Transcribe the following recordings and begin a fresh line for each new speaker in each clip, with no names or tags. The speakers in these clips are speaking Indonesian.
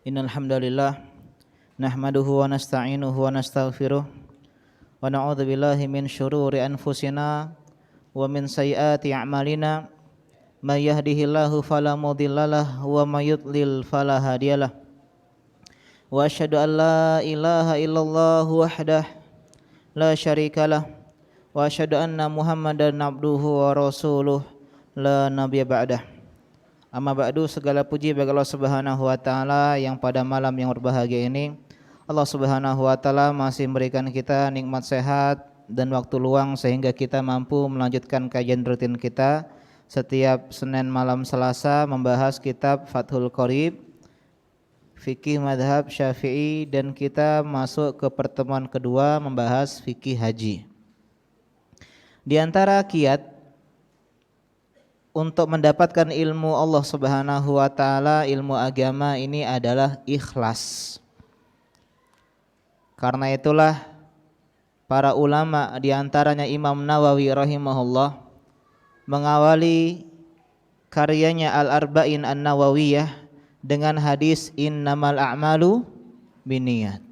Innal hamdalillah nahmaduhu wa nasta'inuhu wa nastaghfiruh wa na'udzu billahi min syururi anfusina wa min sayyiati a'malina may yahdihillahu fala mudhillalah wa may yudlil fala hadiyalah wa asyhadu an la ilaha illallah wahdah la syarikalah wa asyhadu anna Muhammadan abduhu wa rasuluh la nabiyya ba'dah. Amma ba'du, segala puji bagi Allah Subhanahu wa taala yang pada malam yang berbahagia ini Allah Subhanahu wa taala masih memberikan kita nikmat sehat dan waktu luang sehingga kita mampu melanjutkan kajian rutin kita setiap Senin malam Selasa membahas kitab Fathul Qorib fikih madhab Syafi'i, dan kita masuk ke pertemuan kedua membahas fikih haji. Di antara kiat untuk mendapatkan ilmu Allah Subhanahu wa taala, ilmu agama ini adalah ikhlas. Karena itulah para ulama, di antaranya Imam Nawawi rahimahullah, mengawali karyanya Al-Arba'in An-Nawawiyah dengan hadis innamal a'malu binniyat.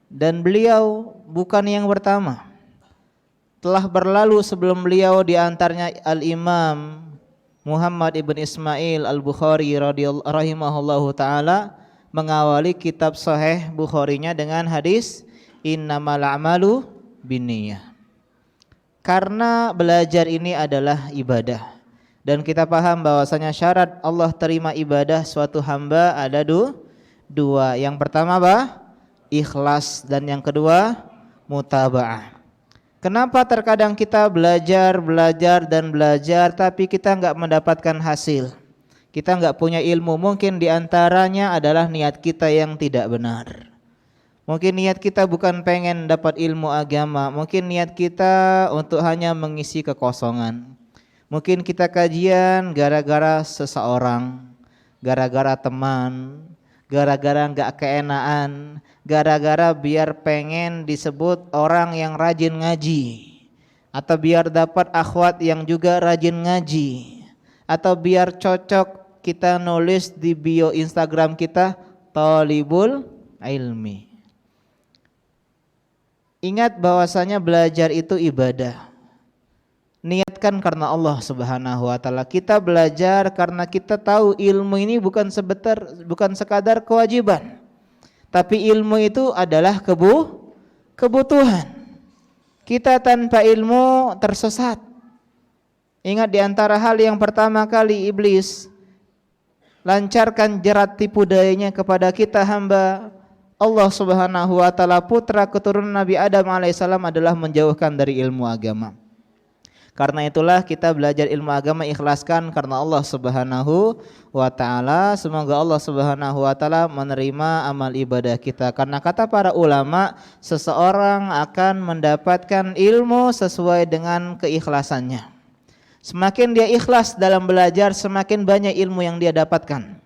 Dan beliau bukan yang pertama. Telah berlalu sebelum beliau, di antaranya Al-Imam Muhammad ibn Ismail Al-Bukhari rahimahullahu ta'ala mengawali kitab Sahih Bukharinya dengan hadis innamal a'malu binniyah. Karena belajar ini adalah ibadah, dan kita paham bahwasanya syarat Allah terima ibadah suatu hamba ada dua. Yang pertama apa? Ikhlas, dan yang kedua mutaba'ah. Kenapa terkadang kita belajar tapi kita enggak mendapatkan hasil? Kita enggak punya ilmu. Mungkin di antaranya adalah niat kita yang tidak benar. Mungkin niat kita bukan pengen dapat ilmu agama. Mungkin niat kita untuk hanya mengisi kekosongan. Mungkin kita kajian gara-gara seseorang, gara-gara teman, gara-gara enggak keenaan, gara-gara biar pengen disebut orang yang rajin ngaji, atau biar dapat akhwat yang juga rajin ngaji, atau biar cocok kita nulis di bio Instagram kita Thalibul Ilmi. Ingat bahwasanya belajar itu ibadah. Niatkan karena Allah Subhanahu wa taala. Kita belajar karena kita tahu ilmu ini bukan sekadar kewajiban. Tapi ilmu itu adalah kebutuhan. Kita tanpa ilmu tersesat. Ingat, di antara hal yang pertama kali iblis lancarkan jerat tipu dayanya kepada kita hamba Allah Subhanahu wa taala, putra keturunan Nabi Adam alaihissalam, adalah menjauhkan dari ilmu agama. Karena itulah kita belajar ilmu agama ikhlaskan karena Allah Subhanahu wa taala. Semoga Allah Subhanahu wa taala menerima amal ibadah kita. Karena kata para ulama, seseorang akan mendapatkan ilmu sesuai dengan keikhlasannya. Semakin dia ikhlas dalam belajar, semakin banyak ilmu yang dia dapatkan.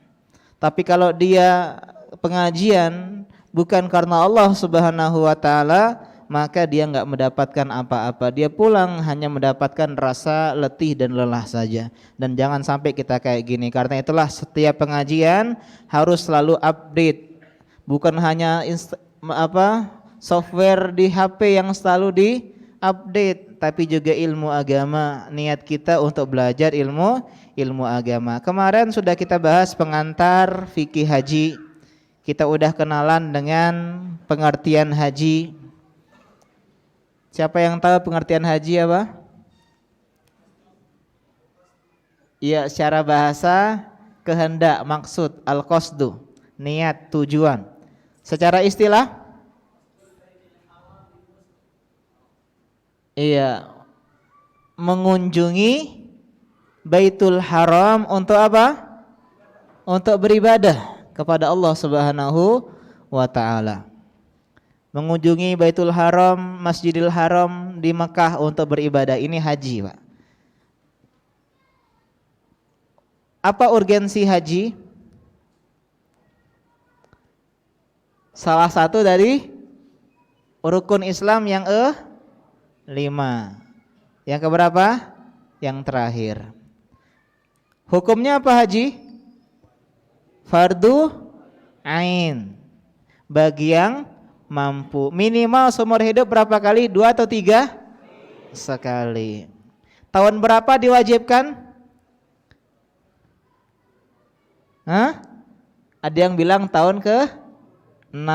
Tapi kalau dia pengajian bukan karena Allah Subhanahu wa taala, maka dia enggak mendapatkan apa-apa. Dia pulang hanya mendapatkan rasa letih dan lelah saja. Dan jangan sampai kita kayak gini. Karena itulah setiap pengajian harus selalu update. Bukan hanya software di HP yang selalu di-update, tapi juga ilmu agama. Niat kita untuk belajar ilmu agama. Kemarin sudah kita bahas pengantar fikih haji. Kita udah kenalan dengan pengertian haji. Siapa yang tahu pengertian haji apa? Iya, secara bahasa kehendak, maksud, al-qasdu, niat, tujuan. Secara istilah? Iya, mengunjungi Baitul Haram untuk apa? Untuk beribadah kepada Allah Subhanahu wa taala. Mengunjungi Baitul Haram, Masjidil Haram di Mekah untuk beribadah. Ini haji, Pak. Apa urgensi haji? Salah satu dari rukun Islam yang 5. Yang keberapa? Yang terakhir. Hukumnya apa haji? Fardu Ain. Bagi yang mampu. Minimal seumur hidup berapa kali? 2 atau 3? Sekali. Tahun berapa diwajibkan? Hah? Ada yang bilang tahun ke-6,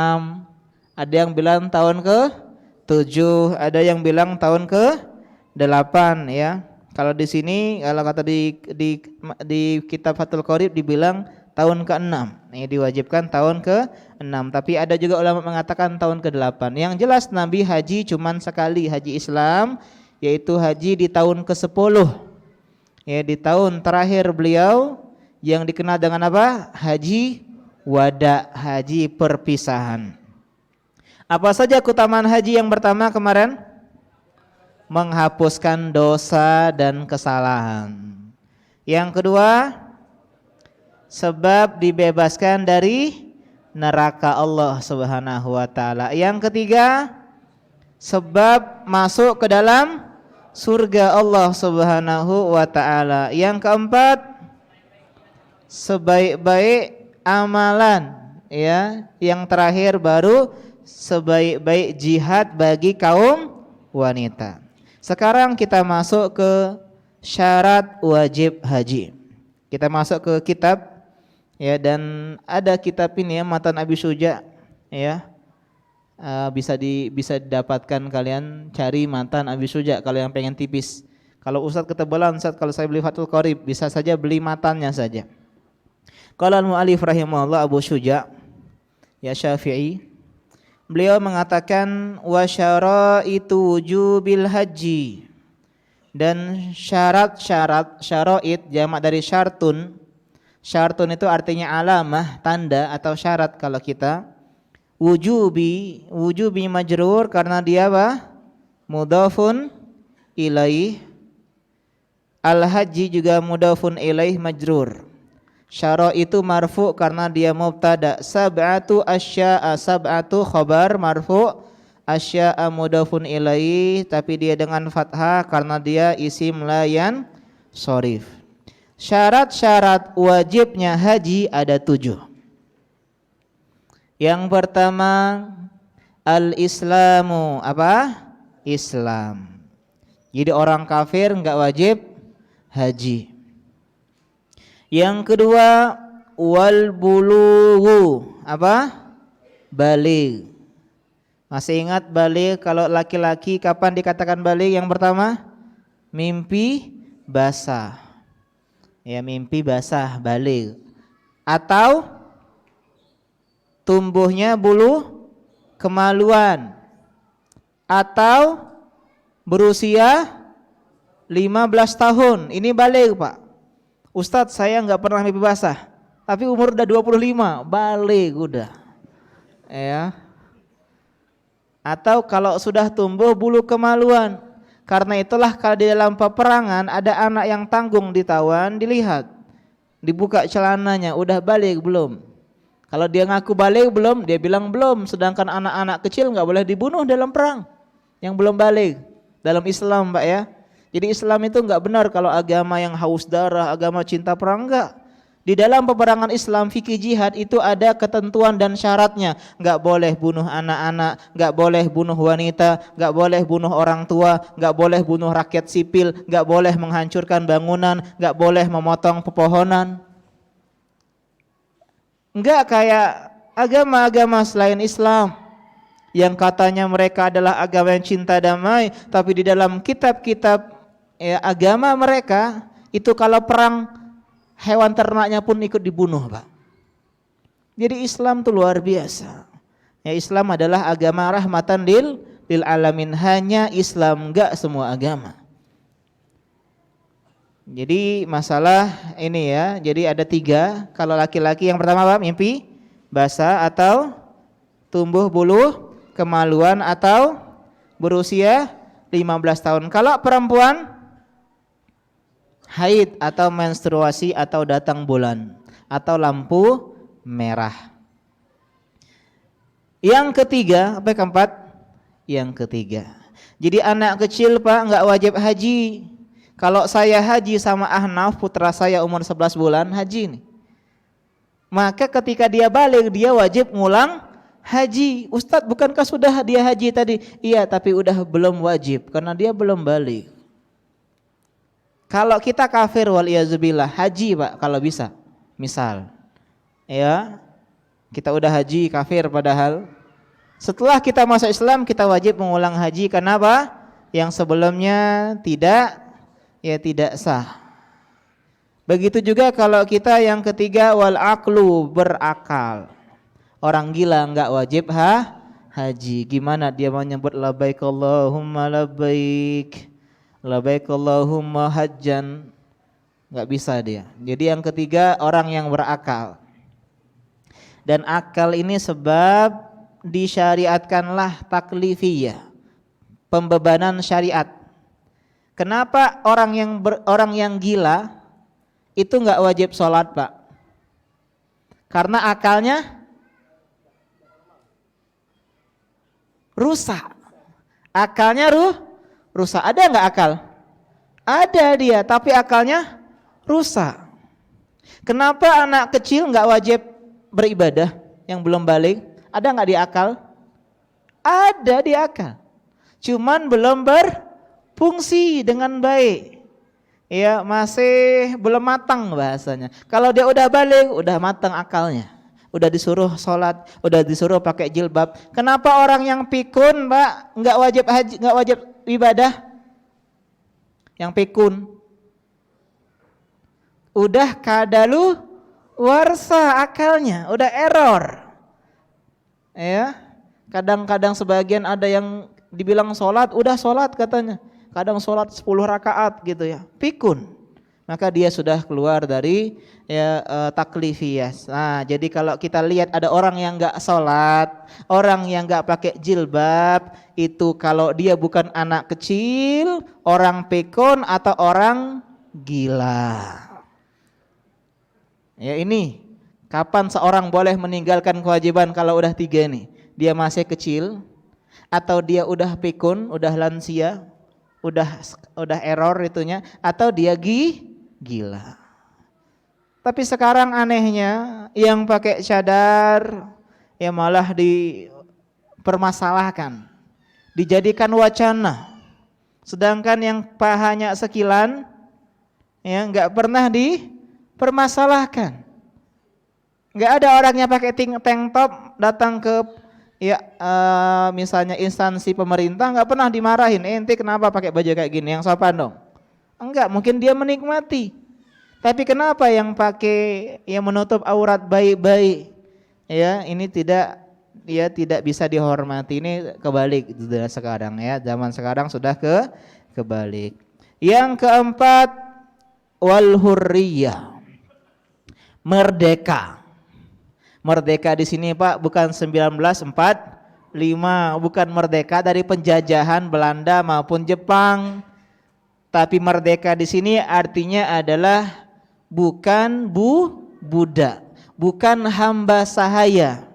ada yang bilang tahun ke-7, ada yang bilang tahun ke-8 ya. Kalau di sini kalau kata di kitab Fathul Qorib dibilang tahun ke-6. Ini diwajibkan tahun ke-6, tapi ada juga ulama mengatakan tahun ke-8. Yang jelas Nabi haji cuman sekali, haji Islam, yaitu haji di tahun ke-10. Ya, di tahun terakhir beliau yang dikenal dengan apa? Haji wada, haji perpisahan. Apa saja keutamaan haji yang pertama kemarin? Menghapuskan dosa dan kesalahan. Yang kedua, sebab dibebaskan dari neraka Allah Subhanahu wa taala. Yang ketiga, sebab masuk ke dalam surga Allah Subhanahu wa taala. Yang keempat, sebaik-baik amalan ya. Yang terakhir baru sebaik-baik jihad bagi kaum wanita. Sekarang kita masuk ke syarat wajib haji. Kita masuk ke kitab ya, dan ada kitab ini ya, Matan Abi Syuja ya. Bisa didapatkan, kalian cari Matan Abi Syuja kalau yang pengen tipis. Kalau Ustadz ketebalan, Ustadz kalau saya beli Fathul Qorib, bisa saja beli matannya saja. Qala al-mu'allif rahimahullah Abu Syuja ya Syafi'i, beliau mengatakan wa syaraitu wujubil haji, dan syarat-syarat, syara'id jamak dari syartun. Syartun itu artinya alamah, tanda atau syarat. Kalau kita wujubi majrur karena dia apa? Mudhafun ilaih. Al-haji juga mudhafun ilaih majrur. Syara itu marfu karena dia mubtada. Sab'atu asya'a, sab'atu khabar marfu, asya'a mudhafun ilaihi, tapi dia dengan fathah karena dia isim layan sorif. Syarat-syarat wajibnya haji ada 7. Yang pertama, al-islamu, apa? Islam. Jadi orang kafir enggak wajib haji. Yang kedua, wal bulughu, apa? Baligh. Masih ingat baligh kalau laki-laki kapan dikatakan baligh? Yang pertama, mimpi basah. Ya, mimpi basah baligh. Atau tumbuhnya bulu kemaluan. Atau berusia 15 tahun. Ini baligh, Pak. Ustadz, saya enggak pernah mimpi basah, tapi umur udah 25, baligh udah. Ya. Atau kalau sudah tumbuh bulu kemaluan. Karena itulah kalau di dalam peperangan ada anak yang tanggung ditawan, dilihat, dibuka celananya, udah baligh belum? Kalau dia ngaku baligh belum, dia bilang belum. Sedangkan anak-anak kecil enggak boleh dibunuh dalam perang yang belum baligh dalam Islam, Pak ya. Jadi Islam itu enggak benar kalau agama yang haus darah, agama cinta perang, enggak. Di dalam peperangan Islam, fikih jihad itu ada ketentuan dan syaratnya. Enggak boleh bunuh anak-anak, enggak boleh bunuh wanita, enggak boleh bunuh orang tua, enggak boleh bunuh rakyat sipil, enggak boleh menghancurkan bangunan, enggak boleh memotong pepohonan. Enggak kayak agama-agama selain Islam yang katanya mereka adalah agama yang cinta damai, tapi di dalam kitab-kitab ya, agama mereka itu kalau perang hewan ternaknya pun ikut dibunuh, Pak. Jadi Islam itu luar biasa. Ya, Islam adalah agama rahmatan lil alamin, hanya Islam, enggak semua agama. Jadi masalah ini ya, jadi ada 3. Kalau laki-laki yang pertama apa? Mimpi basah atau tumbuh bulu kemaluan atau berusia 15 tahun. Kalau perempuan haid atau menstruasi atau datang bulan atau lampu merah. Yang ketiga, apa yang keempat? Yang ketiga. Jadi anak kecil, Pak, enggak wajib haji. Kalau saya haji sama Ahnaf, putra saya umur 11 bulan haji nih. Maka ketika dia balik dia wajib ngulang haji. Ustadz, bukankah sudah dia haji tadi? Iya, tapi udah belum wajib karena dia belum balik. Kalau kita kafir waliyazubillah, haji Pak kalau bisa. Misal ya, kita udah haji kafir padahal setelah kita masuk Islam kita wajib mengulang haji. Kenapa? Yang sebelumnya tidak sah. Begitu juga kalau kita yang ketiga wal aqlu, berakal. Orang gila enggak wajib haji. Gimana dia menyebut labbaik Allahumma labbaik, labbaik Allahumma hajjan? Enggak bisa dia. Jadi yang ketiga orang yang berakal. Dan akal ini sebab disyariatkanlah taklifiyah, pembebanan syariat. Kenapa orang yang gila itu enggak wajib sholat Pak? Karena akalnya rusak. Akalnya rusak. Ada enggak akal? Ada dia, tapi akalnya rusak. Kenapa anak kecil enggak wajib beribadah yang belum balik? Ada enggak di akal? Ada di akal. Cuman belum berfungsi dengan baik. Ya, masih belum matang bahasanya. Kalau dia udah balik, udah matang akalnya. Udah disuruh sholat, udah disuruh pakai jilbab. Kenapa orang yang pikun, Pak, enggak wajib haji, enggak wajib ibadah? Yang pikun udah kadalu warsa akalnya, udah error. Ya, kadang-kadang sebagian ada yang dibilang sholat, udah sholat katanya, kadang sholat 10 rakaat gitu ya, pikun, maka dia sudah keluar dari taklifiyah. Nah, jadi kalau kita lihat ada orang yang enggak sholat, orang yang enggak pakai jilbab, itu kalau dia bukan anak kecil, orang pikun atau orang gila. Ya, ini kapan seorang boleh meninggalkan kewajiban kalau udah 3 nih? Dia masih kecil, atau dia udah pikun, udah lansia, udah error itunya, atau dia gila. Tapi sekarang anehnya yang pakai cadar ya malah dipermasalahkan, dijadikan wacana. Sedangkan yang pahanya sekilan ya enggak pernah dipermasalahkan. Enggak ada orangnya pakai tank top datang ke misalnya instansi pemerintah, enggak pernah dimarahin. Ente kenapa pakai baju kayak gini, yang sopan dong. Enggak, mungkin dia menikmati. Tapi kenapa yang pakai yang menutup aurat baik-baik ya ini tidak bisa dihormati. Ini kebalik sekarang ya, zaman sekarang sudah kebalik. Yang keempat wal hurriyah, merdeka. Merdeka di sini Pak bukan 1945, bukan merdeka dari penjajahan Belanda maupun Jepang. Tapi merdeka di sini artinya adalah bukan budak, bukan hamba sahaya.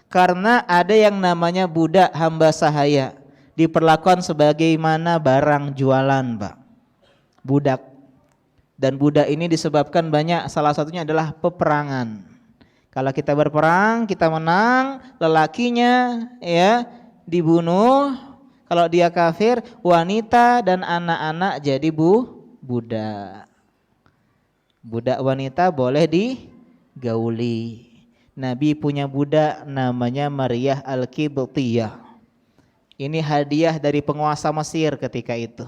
Karena ada yang namanya budak, hamba sahaya, diperlakukan sebagaimana barang jualan, Pak. Budak. Dan budak ini disebabkan banyak, salah satunya adalah peperangan. Kalau kita berperang, kita menang, lelakinya ya dibunuh. Kalau dia kafir, wanita dan anak-anak jadi budak. Budak wanita boleh digauli. Nabi punya budak namanya Maryah Al-Qibtiyah. Ini hadiah dari penguasa Mesir ketika itu.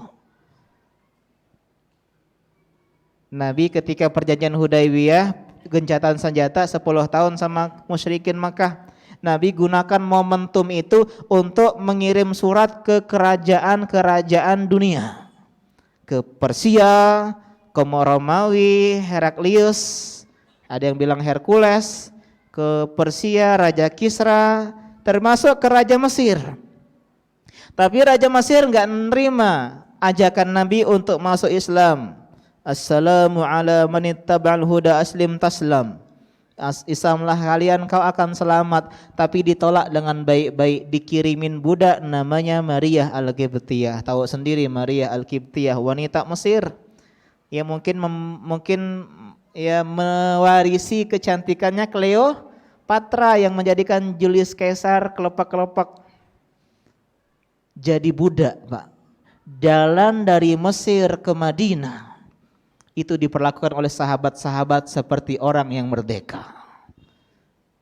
Nabi ketika perjanjian Hudaybiyah, gencatan senjata 10 tahun sama musyrikin Makkah. Nabi gunakan momentum itu untuk mengirim surat ke kerajaan-kerajaan dunia. Ke Persia, ke Romawi, Heraklius, ada yang bilang Hercules, ke Persia, Raja Kisra, termasuk ke Raja Mesir. Tapi Raja Mesir enggak menerima ajakan Nabi untuk masuk Islam. Assalamu ala manittaba'al huda aslim taslam. Islamlah kalian kau akan selamat. Tapi ditolak dengan baik-baik. Dikirimin budak namanya Maryah Al-Qibtiyah. Tahu sendiri Maryah Al-Qibtiyah, wanita Mesir. Ya mungkin ya mewarisi kecantikannya Cleopatra yang menjadikan Julius Caesar kelopak-kelopak jadi budak, Pak. Jalan dari Mesir ke Madinah itu diperlakukan oleh sahabat-sahabat seperti orang yang merdeka.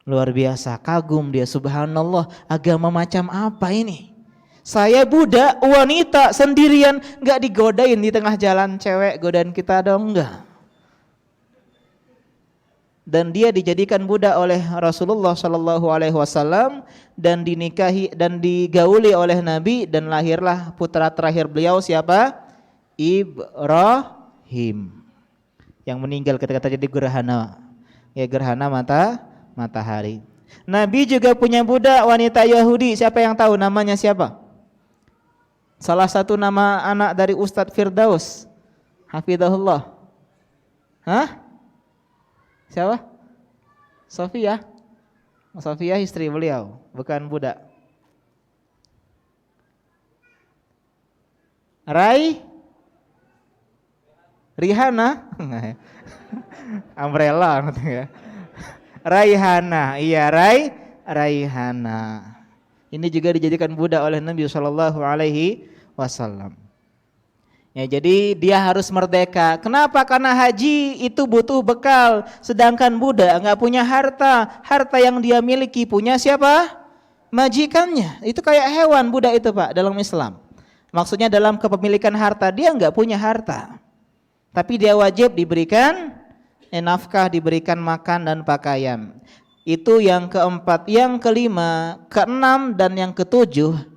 Luar biasa, kagum dia, subhanallah, agama macam apa ini? Saya budak wanita sendirian, gak digodain di tengah jalan cewek godain kita dong, enggak. Dan dia dijadikan budak oleh Rasulullah Shallallahu Alaihi Wasallam dan dinikahi dan digauli oleh Nabi, dan lahirlah putra terakhir beliau siapa? Ibrahim, yang meninggal ketika terjadi gerhana, ya gerhana matahari. Nabi juga punya budak wanita Yahudi, siapa yang tahu namanya siapa? Salah satu nama anak dari Ustadz Firdaus, hafidhahullah. Hah? Siapa? Sofia. Sofia istri beliau, bukan budak. Rihanna. Umbrella ya. Raihana, iya Raihana. Ini juga dijadikan budak oleh Nabi Shallallahu Alaihi Wasallam. Ya, jadi dia harus merdeka. Kenapa? Karena haji itu butuh bekal, sedangkan budak nggak punya harta. Harta yang dia miliki punya siapa? Majikannya. Itu kayak hewan budak itu, Pak, dalam Islam. Maksudnya dalam kepemilikan harta dia nggak punya harta, tapi dia wajib diberikan nafkah, diberikan makan dan pakaian. Itu yang keempat. Yang kelima, keenam dan yang ketujuh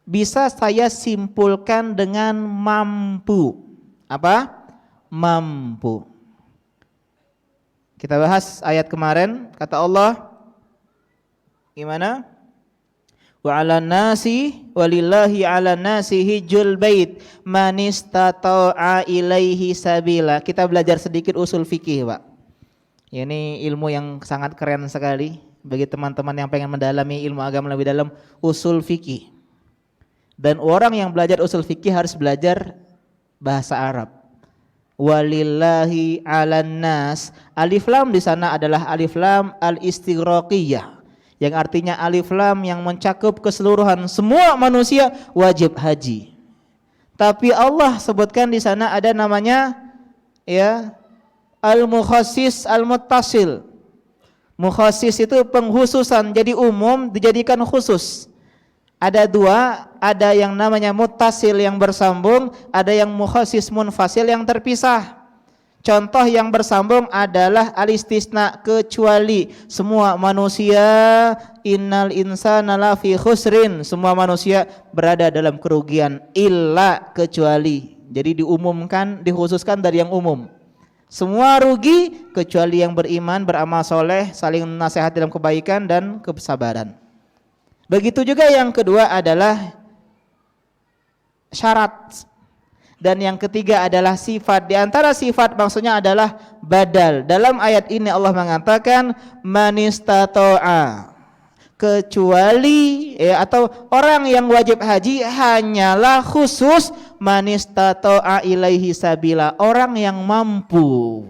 bisa saya simpulkan dengan mampu. Apa? Mampu. Kita bahas ayat kemarin, kata Allah gimana? Wa 'alan nasi walillahi 'alan nasi hijjul bait man istata'a ilaihi sabila. Kita belajar sedikit usul fikih, Pak. Ini ilmu yang sangat keren sekali bagi teman-teman yang pengen mendalami ilmu agama lebih dalam, usul fikih. Dan orang yang belajar usul fikih harus belajar bahasa Arab. Walillahi 'alan nas. Alif lam di sana adalah alif lam al-istighraqiyah, yang artinya alif lam yang mencakup keseluruhan semua manusia wajib haji. Tapi Allah sebutkan di sana ada namanya ya al-mukhassis al-muttasil. Mukhassis itu penghususan, jadi umum dijadikan khusus. Ada dua, ada yang namanya muttasil yang bersambung, ada yang mukhassis munfasil yang terpisah. Contoh yang bersambung adalah al-istisna, kecuali. Semua manusia, innal insana lafi khusrin, semua manusia berada dalam kerugian, illa, kecuali. Jadi diumumkan, dikhususkan dari yang umum. Semua rugi kecuali yang beriman, beramal soleh, saling nasihat dalam kebaikan dan kesabaran. Begitu juga yang kedua adalah syarat. Dan yang ketiga adalah sifat. Di antara sifat maksudnya adalah badal. Dalam ayat ini Allah mengatakan manistato'a, kecuali atau orang yang wajib haji hanyalah khusus manistato'a ilaihi sabila, orang yang mampu.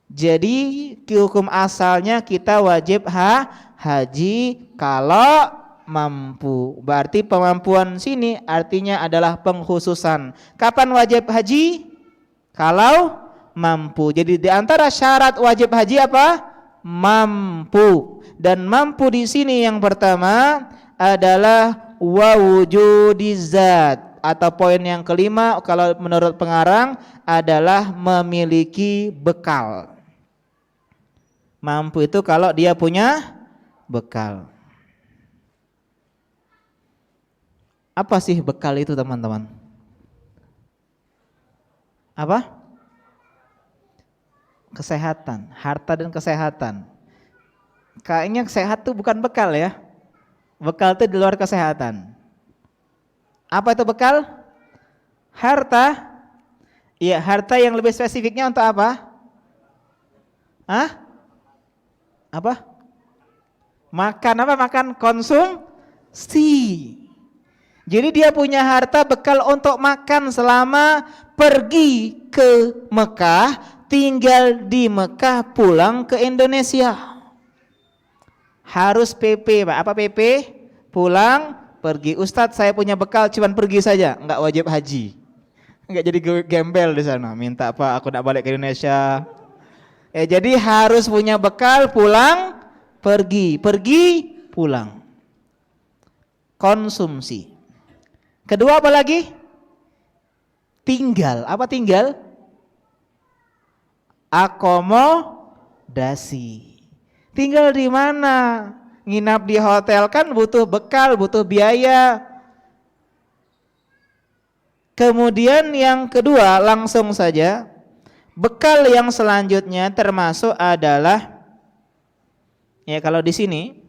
Jadi hukum asalnya kita wajib haji kalau mampu. Berarti pemampuan sini artinya adalah pengkhususan. Kapan wajib haji? Kalau mampu. Jadi di antara syarat wajib haji apa? Mampu. Dan mampu di sini yang pertama adalah wujudizat, atau poin yang kelima kalau menurut pengarang adalah memiliki bekal. Mampu itu kalau dia punya bekal. Apa sih bekal itu, teman-teman? Apa? Kesehatan, harta dan kesehatan. Kayaknya sehat itu bukan bekal ya. Bekal itu di luar kesehatan. Apa itu bekal? Harta. Iya, harta yang lebih spesifiknya untuk apa? Apa? Makan apa? Makan konsumsi. Jadi dia punya harta bekal untuk makan selama pergi ke Mekah, tinggal di Mekah pulang ke Indonesia. Harus PP, Pak. Apa PP? Pulang pergi. Ustadz, saya punya bekal cuman pergi saja, enggak wajib haji. Enggak jadi gembel di sana. Minta Pak, aku nak balik ke Indonesia. Jadi harus punya bekal, pulang, pergi, pulang. Konsumsi. Kedua apa lagi? Tinggal. Apa tinggal? Akomodasi. Tinggal di mana? Nginap di hotel kan butuh bekal, butuh biaya. Kemudian yang kedua, langsung saja, bekal yang selanjutnya termasuk adalah, ya kalau di sini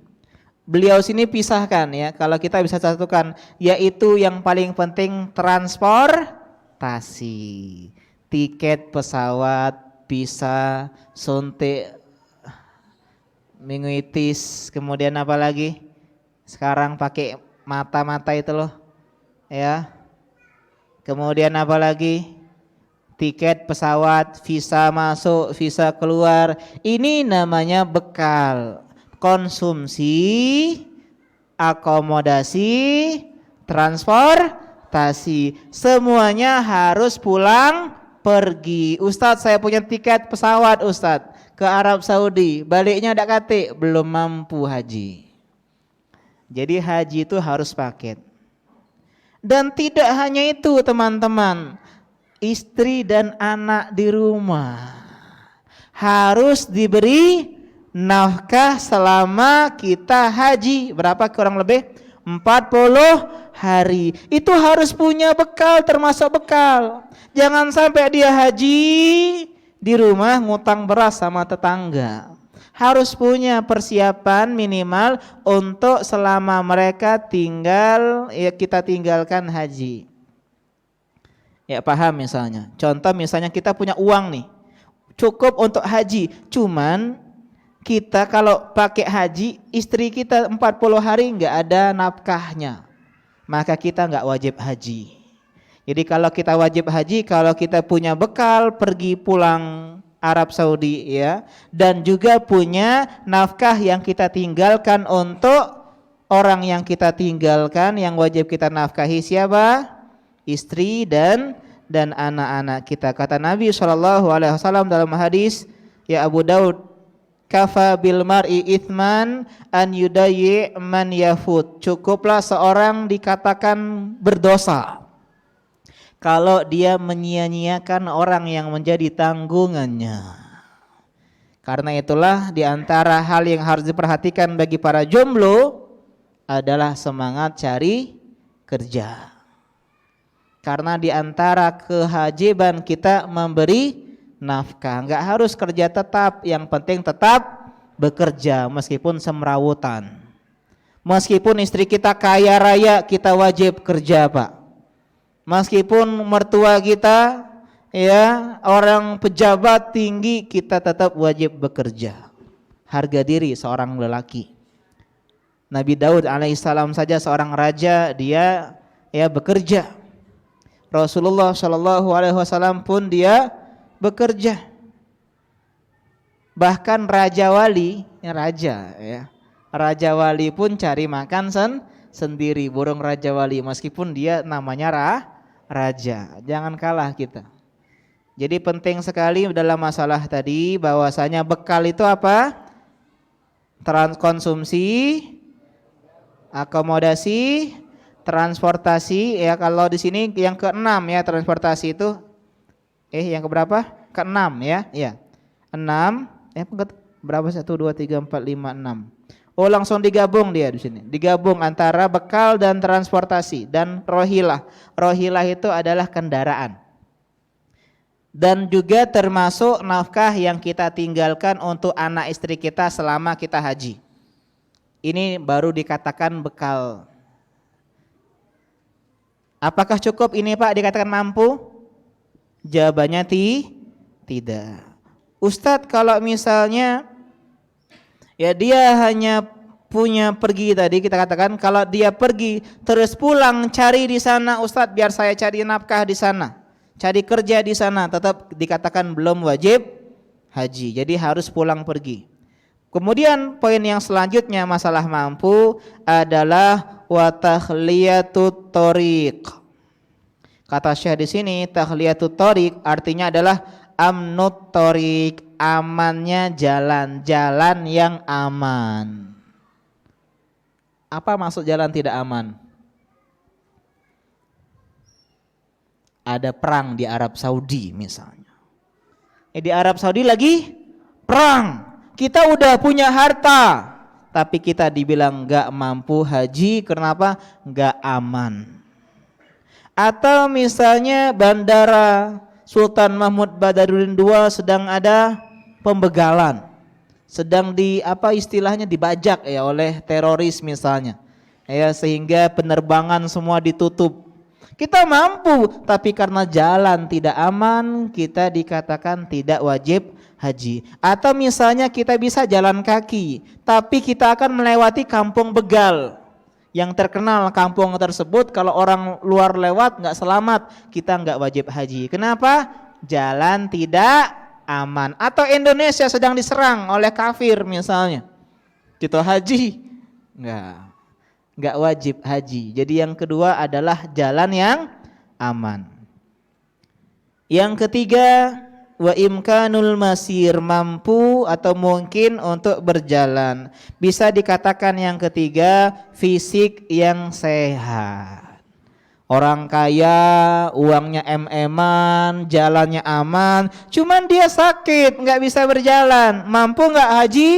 beliau sini pisahkan ya, kalau kita bisa satukan, yaitu yang paling penting transportasi, tiket pesawat, visa, suntik meningitis, kemudian apa lagi? Sekarang pakai mata-mata itu loh, ya. Kemudian apa lagi? Tiket pesawat, visa masuk, visa keluar. Ini namanya bekal. Konsumsi, akomodasi, transportasi. Semuanya harus pulang pergi. Ustadz, saya punya tiket pesawat Ustadz ke Arab Saudi. Baliknya ada kate, belum mampu haji. Jadi haji itu harus paket. Dan tidak hanya itu teman-teman, istri dan anak di rumah harus diberi nafkah selama kita haji. Berapa kurang lebih? 40 hari. Itu harus punya bekal, termasuk bekal. Jangan sampai dia haji di rumah ngutang beras sama tetangga. Harus punya persiapan minimal untuk selama mereka tinggal, ya kita tinggalkan haji. Ya paham misalnya. Contoh misalnya kita punya uang nih, cukup untuk haji. Cuman kita kalau pakai haji, istri kita 40 hari nggak ada nafkahnya, maka kita nggak wajib haji. Jadi kalau kita wajib haji, kalau kita punya bekal pergi pulang Arab Saudi ya, dan juga punya nafkah yang kita tinggalkan untuk orang yang kita tinggalkan, yang wajib kita nafkahi siapa? Istri dan anak-anak kita. Kata Nabi SAW dalam hadis ya Abu Daud, kafa bil mar'i ithman an yudayyi man yafut. Cukuplah seorang dikatakan berdosa kalau dia menyia-nyiakan orang yang menjadi tanggungannya. Karena itulah di antara hal yang harus diperhatikan bagi para jomblo adalah semangat cari kerja. Karena di antara kehajiban kita memberi nafkah. Enggak harus kerja tetap, yang penting tetap bekerja meskipun semrawutan. Meskipun istri kita kaya raya, kita wajib kerja, Pak. Meskipun mertua kita ya orang pejabat tinggi, kita tetap wajib bekerja. Harga diri seorang lelaki. Nabi Daud alaihissalam saja seorang raja, dia ya bekerja. Rasulullah Shallallahu alaihi wasallam pun dia bekerja. Bahkan raja wali, raja ya. Raja wali pun cari makan sendiri, burung raja wali, meskipun dia namanya raja. Jangan kalah kita. Jadi penting sekali dalam masalah tadi bahwasanya bekal itu apa? Konsumsi, akomodasi, transportasi. Ya kalau di sini yang keenam ya, transportasi itu yang keberapa? Keenam ya. Ya. 6. Berapa? 1 2 3 4 5 6. Oh langsung digabung dia di sini. Digabung antara bekal dan transportasi dan rohilah. Rohilah itu adalah kendaraan. Dan juga termasuk nafkah yang kita tinggalkan untuk anak istri kita selama kita haji. Ini baru dikatakan bekal. Apakah cukup ini Pak dikatakan mampu? Jawabannya tidak. Ustadz kalau misalnya ya dia hanya punya pergi tadi, kita katakan kalau dia pergi terus pulang cari di sana, Ustadz biar saya cari nafkah di sana. cari kerja di sana, tetap dikatakan belum wajib haji. Jadi harus pulang pergi. Kemudian poin yang selanjutnya masalah mampu adalah wa takhliyatut thoriq. Kata Syekh di sini takhliyatut thoriq artinya adalah amnut thoriq, amannya jalan, jalan yang aman. Apa maksud jalan tidak aman? Ada perang di Arab Saudi misalnya. Di Arab Saudi lagi perang. Kita udah punya harta, tapi kita dibilang gak mampu haji. Kenapa? Gak aman. Atau misalnya Bandara Sultan Mahmud Badarudin II sedang ada pembegalan, sedang istilahnya dibajak ya oleh teroris misalnya, ya, sehingga penerbangan semua ditutup. Kita mampu, tapi karena jalan tidak aman, kita dikatakan tidak wajib haji. Atau misalnya kita bisa jalan kaki, tapi kita akan melewati kampung begal yang terkenal kampung tersebut, kalau orang luar lewat nggak selamat, kita nggak wajib haji. Kenapa? Jalan tidak aman. Atau Indonesia sedang diserang oleh kafir misalnya, kita haji? Nggak wajib haji. Jadi yang kedua adalah jalan yang aman. Yang ketiga, wa imkanul masir, mampu atau mungkin untuk berjalan. Bisa dikatakan yang ketiga fisik yang sehat. Orang kaya, uangnya em-eman, jalannya aman, cuman dia sakit, nggak bisa berjalan. Mampu nggak haji?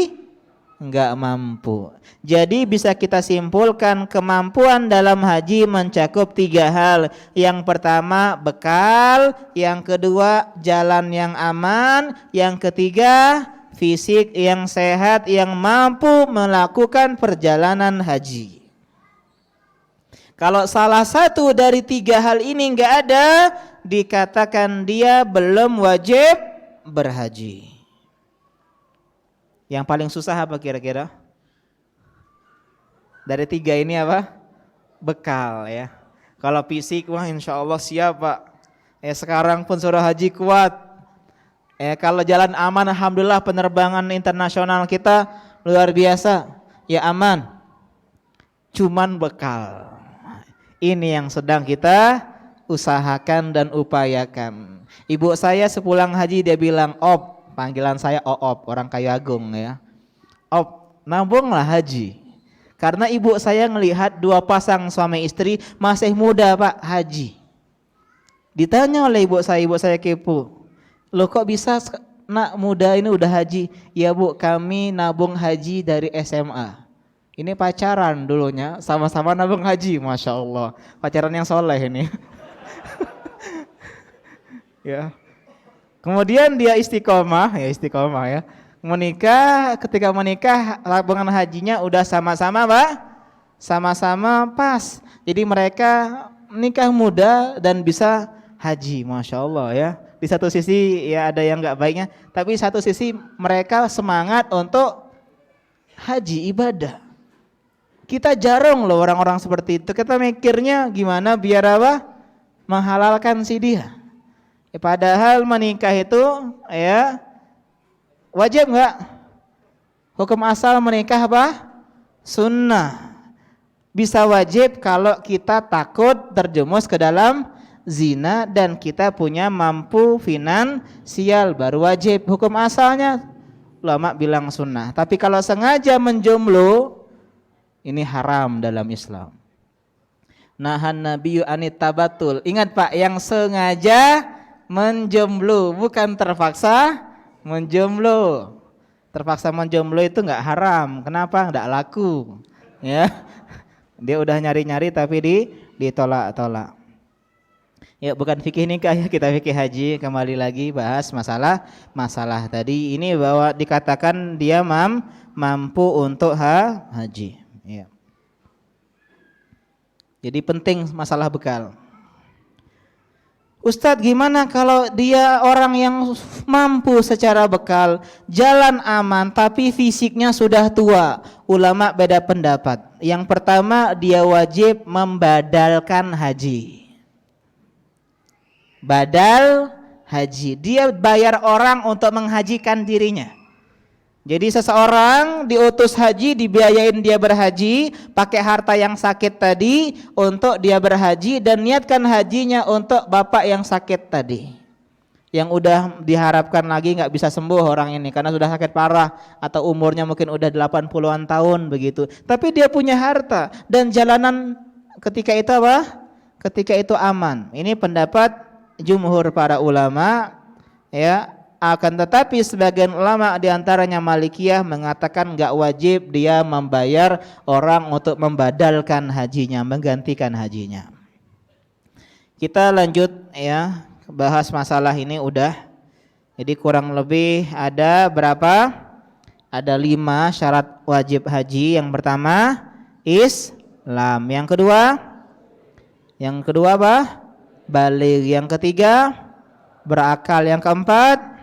Nggak mampu. Jadi bisa kita simpulkan kemampuan dalam haji mencakup 3 hal. Yang pertama bekal, yang kedua jalan yang aman, yang ketiga fisik yang sehat yang mampu melakukan perjalanan haji. Kalau salah satu dari 3 hal ini nggak ada, dikatakan dia belum wajib berhaji. Yang paling susah apa kira-kira? Dari 3 ini apa? Bekal ya. Kalau fisik, wah insya Allah siap Pak. Sekarang pun suruh haji kuat. Kalau jalan aman, alhamdulillah penerbangan internasional kita luar biasa. Ya aman. Cuman bekal. Ini yang sedang kita usahakan dan upayakan. Ibu saya sepulang haji dia bilang, "Op," panggilan saya Oop, orang Kayu Agung ya. "Op, nabunglah haji." Karena ibu saya melihat 2 pasang suami istri masih muda Pak haji. Ditanya oleh ibu saya kepo. "Loh kok bisa nak muda ini udah haji?" "Ya Bu, kami nabung haji dari SMA." Ini pacaran dulunya, sama-sama nabung haji, Masya Allah. Pacaran yang soleh ini. Ya. Kemudian dia istiqomah ya. Menikah, ketika menikah tabungan hajinya udah sama-sama Pak, sama-sama pas. Jadi mereka nikah muda dan bisa haji, Masya Allah ya. Di satu sisi ya ada yang nggak baiknya, tapi satu sisi mereka semangat untuk haji ibadah. Kita jarang loh orang-orang seperti itu. Kita mikirnya gimana biar apa? Menghalalkan si dia. Padahal menikah itu ya wajib nggak? Hukum asal menikah apa? Sunnah. Bisa wajib kalau kita takut terjerumus ke dalam zina dan kita punya mampu finansial, baru wajib. Hukum asalnya ulama bilang sunnah. Tapi kalau sengaja menjomblo, ini haram dalam Islam. Nahan nabiyyu anit tabatul. Ingat Pak, yang sengaja menjomblo, bukan terpaksa menjomblo. Terpaksa menjomblo itu enggak haram. Kenapa? Enggak laku. Ya. Dia udah nyari-nyari tapi ditolak-tolak. Ya, bukan fikih nikah ya, kita fikih haji. Kembali lagi bahas masalah tadi ini bahwa dikatakan dia mampu untuk haji. Ya. Jadi penting masalah bekal. Ustadz, gimana kalau dia orang yang mampu secara bekal, jalan aman tapi fisiknya sudah tua? Ulama beda pendapat. Yang pertama, dia wajib membadalkan haji. Badal haji. Dia bayar orang untuk menghajikan dirinya. Jadi seseorang diutus haji, dibiayain dia berhaji, pakai harta yang sakit tadi untuk dia berhaji dan niatkan hajinya untuk bapak yang sakit tadi. Yang udah diharapkan lagi nggak bisa sembuh orang ini karena sudah sakit parah atau umurnya mungkin udah 80-an tahun begitu. Tapi dia punya harta dan jalanan ketika itu apa? Ketika itu aman. Ini pendapat jumhur para ulama ya. Akan tetapi sebagian ulama diantaranya Malikiyah mengatakan nggak wajib dia membayar orang untuk membadalkan hajinya, menggantikan hajinya. Kita lanjut ya, bahas masalah ini udah. Jadi kurang lebih ada berapa? Ada 5 syarat wajib haji. Yang pertama Islam. Yang kedua apa? Baligh. Yang ketiga berakal. Yang keempat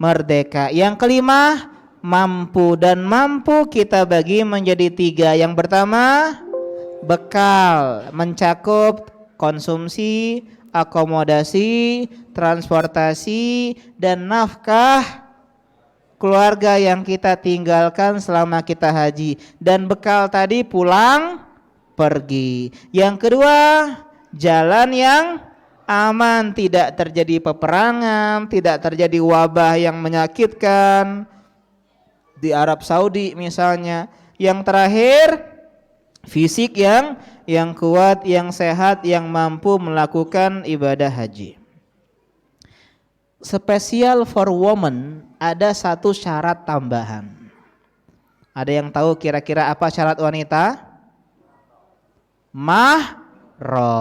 merdeka. Yang kelima mampu, dan mampu kita bagi menjadi 3. Yang pertama bekal, mencakup konsumsi, akomodasi, transportasi, dan nafkah keluarga yang kita tinggalkan selama kita haji. Dan bekal tadi pulang pergi. Yang kedua jalan yang aman, tidak terjadi peperangan, tidak terjadi wabah yang menyakitkan di Arab Saudi misalnya. Yang terakhir fisik yang kuat, yang sehat, yang mampu melakukan ibadah haji. Spesial for woman ada 1 syarat tambahan. Ada yang tahu kira-kira apa syarat wanita? Mahram.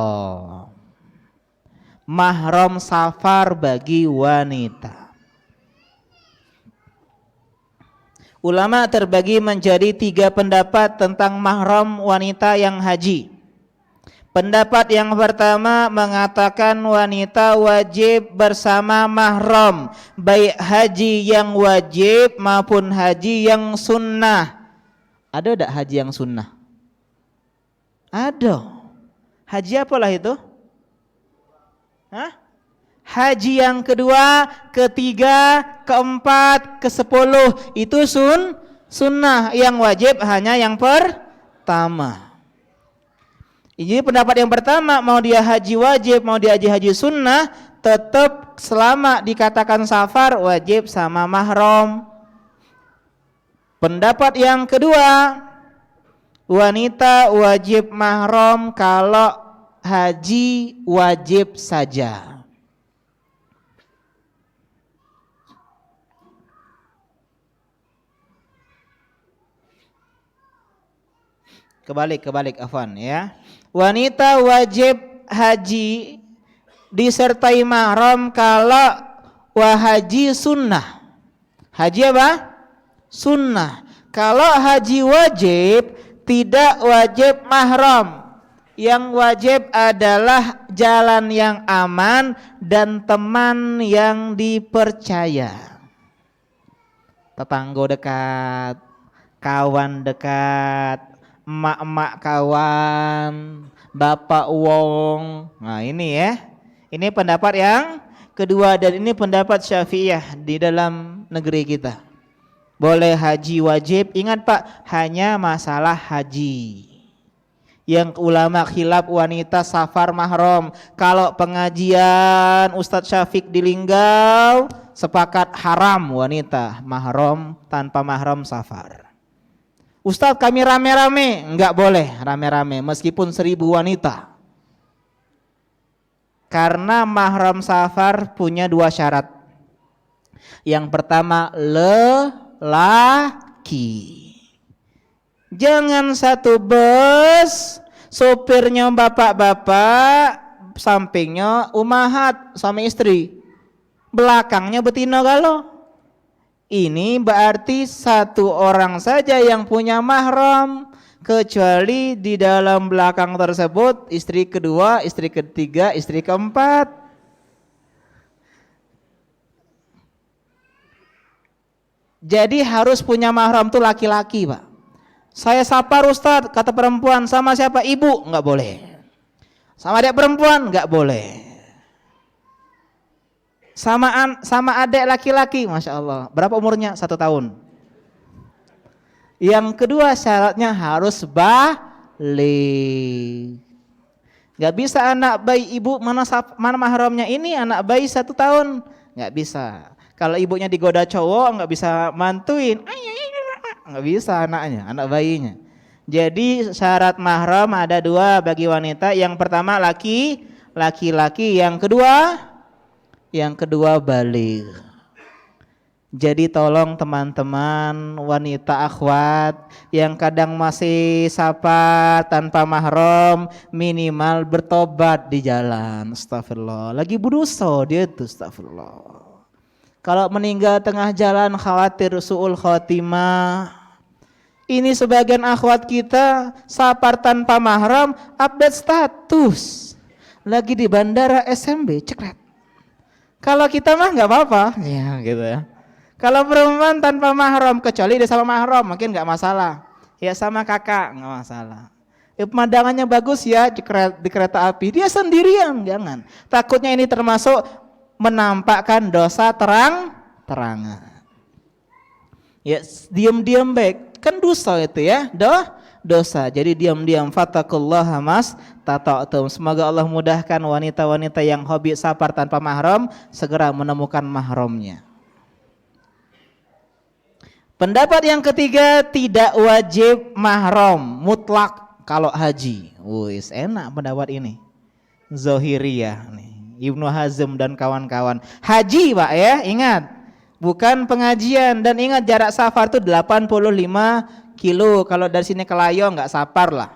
Mahram safar bagi wanita. Ulama terbagi menjadi 3 pendapat tentang mahram wanita yang haji. Pendapat yang pertama mengatakan wanita wajib bersama mahram, baik haji yang wajib maupun haji yang sunnah. Ada tidak haji yang sunnah? Ada. Haji apalah itu? Hah? Haji yang kedua, ketiga, keempat, ke-10 itu sunnah. Yang wajib hanya yang pertama. Jadi pendapat yang pertama, mau dia haji wajib, mau dia haji sunnah, tetap selama dikatakan safar wajib sama mahram. Pendapat yang kedua, wanita wajib mahram kalau haji wajib saja. Kebalik afwan ya. Wanita wajib haji disertai mahram kalau haji sunnah. Haji apa? Sunnah. Kalau haji wajib tidak wajib mahram. Yang wajib adalah jalan yang aman dan teman yang dipercaya. Tetangga dekat, kawan dekat, emak-emak kawan, bapak wong. Nah ini ya. Ini pendapat yang kedua dan ini pendapat Syafi'iyah di dalam negeri kita. Boleh haji wajib. Ingat Pak, hanya masalah haji. Yang ulama khilaf wanita safar mahram. Kalau pengajian Ustadz Syafiq di Linggau sepakat haram wanita mahram, tanpa mahram safar. Ustadz kami rame-rame, enggak boleh rame-rame meskipun 1000 wanita. Karena mahram safar punya 2 syarat. Yang pertama lelaki. Jangan satu bus, sopirnya bapak-bapak, sampingnya umahat suami istri, belakangnya betina galau. Ini berarti 1 orang saja yang punya mahram, kecuali di dalam belakang tersebut istri kedua, istri ketiga, istri keempat. Jadi harus punya mahram tuh laki-laki Pak. Saya safar Ustadz, kata perempuan, sama siapa? Ibu, enggak boleh. Sama adik perempuan, enggak boleh. sama adik laki-laki, masya Allah. Berapa umurnya? 1 tahun. Yang kedua syaratnya harus balik. Gak bisa anak bayi ibu mana mahramnya ini anak bayi 1 tahun, nggak bisa. Kalau ibunya digoda cowok nggak bisa mantuin, nggak bisa anaknya, anak bayinya. Jadi syarat mahram ada 2 bagi wanita. Yang pertama laki-laki, yang kedua balik. Jadi tolong teman-teman wanita akhwat yang kadang masih safar tanpa mahram, minimal bertobat di jalan. Astagfirullah. Lagi berusaha dia tuh, astagfirullah. Kalau meninggal tengah jalan khawatir su'ul khotimah. Ini sebagian akhwat kita safar tanpa mahram, update status. Lagi di bandara SMB, cekret. Kalau kita mah nggak apa-apa, ya gitu ya. Kalau perempuan tanpa mahram, kecuali dia sama mahram, mungkin nggak masalah. Ya sama kakak nggak masalah. Pemandangannya bagus ya di kereta api, dia sendirian, jangan. Takutnya ini termasuk menampakkan dosa terang-terangan. Ya diam-diam baik, kan dosa itu ya, dosa. Jadi diam-diam. Fattaqullaha mastata'tum. Semoga Allah mudahkan wanita-wanita yang hobi safar tanpa mahram segera menemukan mahramnya. Pendapat yang ketiga, tidak wajib mahram mutlak kalau haji. Wis enak pendapat ini. Zohiriyah nih, Ibnu Hazm dan kawan-kawan. Haji Pak ya, ingat. Bukan pengajian, dan ingat jarak safar itu 85 kilo. Kalau dari sini ke Layo nggak safar lah.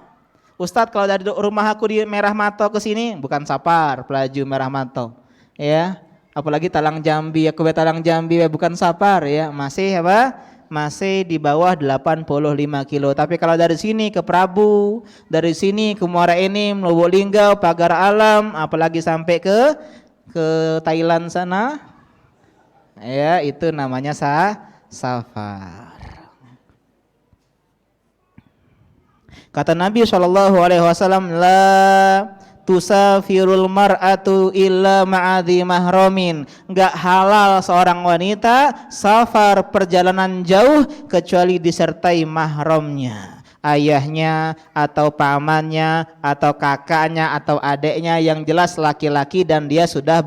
Ustadz kalau dari rumah aku di Merah Mato ke sini bukan safar, Pelaju Merah Mato. Ya, apalagi Talang Jambi, aku Talang Jambi bukan safar ya, masih apa? Masih di bawah 85 kilo. Tapi kalau dari sini ke Prabu, dari sini ke Muara Enim, Lubuk Linggau, Pagar Alam, apalagi sampai ke Thailand sana, ya itu namanya safar. Kata Nabi SAW, la tusafirul mar'atu illa ma'adhi mahramin. Enggak halal seorang wanita safar perjalanan jauh kecuali disertai mahramnya, ayahnya atau pamannya atau kakaknya atau adiknya, yang jelas laki-laki dan dia sudah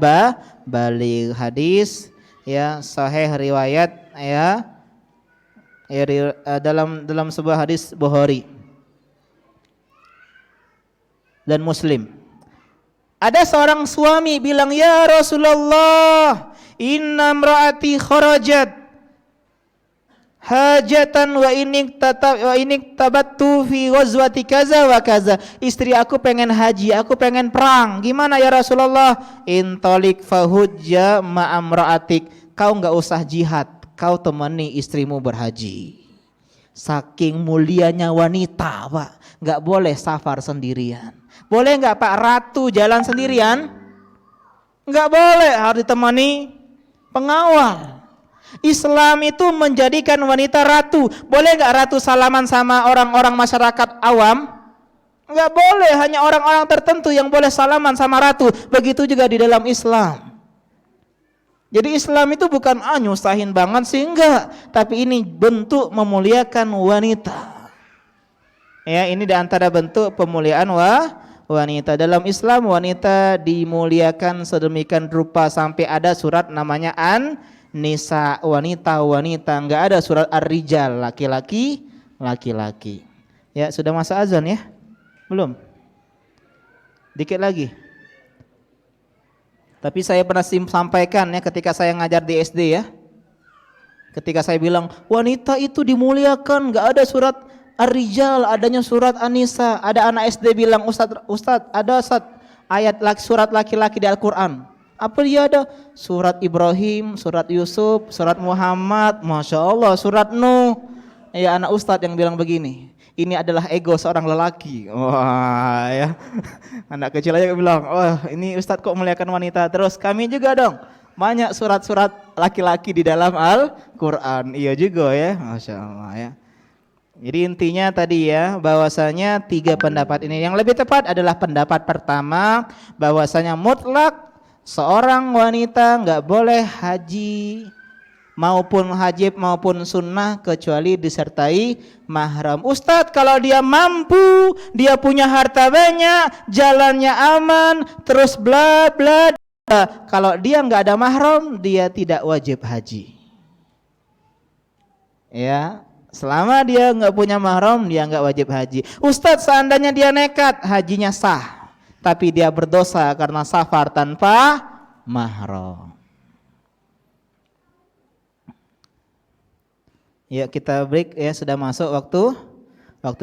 balik. Hadis ya sahih riwayat dalam sebuah hadis Bukhari dan Muslim. Ada seorang suami bilang, ya Rasulullah, inna imraati kharajat hajatan wa inik tabattu fi ghazwati kaza wa kaza. Istri aku pengen haji, aku pengen perang. Gimana ya Rasulullah? Intalik fahujja ma'amraatik. Kau enggak usah jihad, kau temani istrimu berhaji. Saking mulianya wanita, Pak, enggak boleh safar sendirian. Boleh enggak Pak ratu jalan sendirian? Enggak boleh, harus ditemani pengawal. Islam itu menjadikan wanita ratu. Boleh enggak ratu salaman sama orang-orang masyarakat awam? Enggak boleh, hanya orang-orang tertentu yang boleh salaman sama ratu. Begitu juga di dalam Islam. Jadi Islam itu bukan nyusahin banget sih, enggak, tapi ini bentuk memuliakan wanita. Ya, ini diantara bentuk pemuliaan wanita. Dalam Islam wanita dimuliakan sedemikian rupa sampai ada surat namanya An-Nisa, wanita-wanita, enggak ada surat Ar-Rijal, laki-laki. Ya, sudah masuk azan ya? Belum? Dikit lagi. Tapi saya pernah sampaikan ya ketika saya ngajar di SD ya. Ketika saya bilang wanita itu dimuliakan, enggak ada surat Ar-Rijal, adanya surat An-Nisa. Ada anak SD bilang, Ustadz, ada ayat surat laki-laki di Al-Quran. Apa dia ada? Surat Ibrahim, surat Yusuf, surat Muhammad, Masya Allah, surat Nuh. Ya anak Ustadz yang bilang begini. Ini adalah ego seorang lelaki. Wah ya. Anak kecil aja bilang, oh ini Ustadz kok muliakan wanita. Terus kami juga dong. Banyak surat-surat laki-laki di dalam Al-Quran. Iya juga ya, Masya Allah ya. Jadi intinya tadi ya, bahwasanya 3 pendapat ini. Yang lebih tepat adalah pendapat pertama, bahwasanya mutlak Seorang wanita nggak boleh haji maupun hajib maupun sunnah kecuali disertai mahram. Ustadz, kalau dia mampu, dia punya harta banyak, jalannya aman, terus bla bla, kalau dia nggak ada mahram, dia tidak wajib haji. Ya, selama dia nggak punya mahram, dia nggak wajib haji. Ustadz, seandainya dia nekat, hajinya sah, tapi dia berdosa karena safar tanpa mahram. Ya, kita break ya, sudah masuk waktu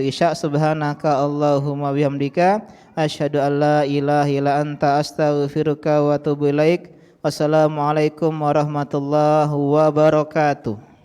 isya. Subhanaka Allahumma bihamdika asyhadu an la ilaha illa anta astaghfiruka wa atubu ilaik. Wassalamualaikum warahmatullahi wabarakatuh.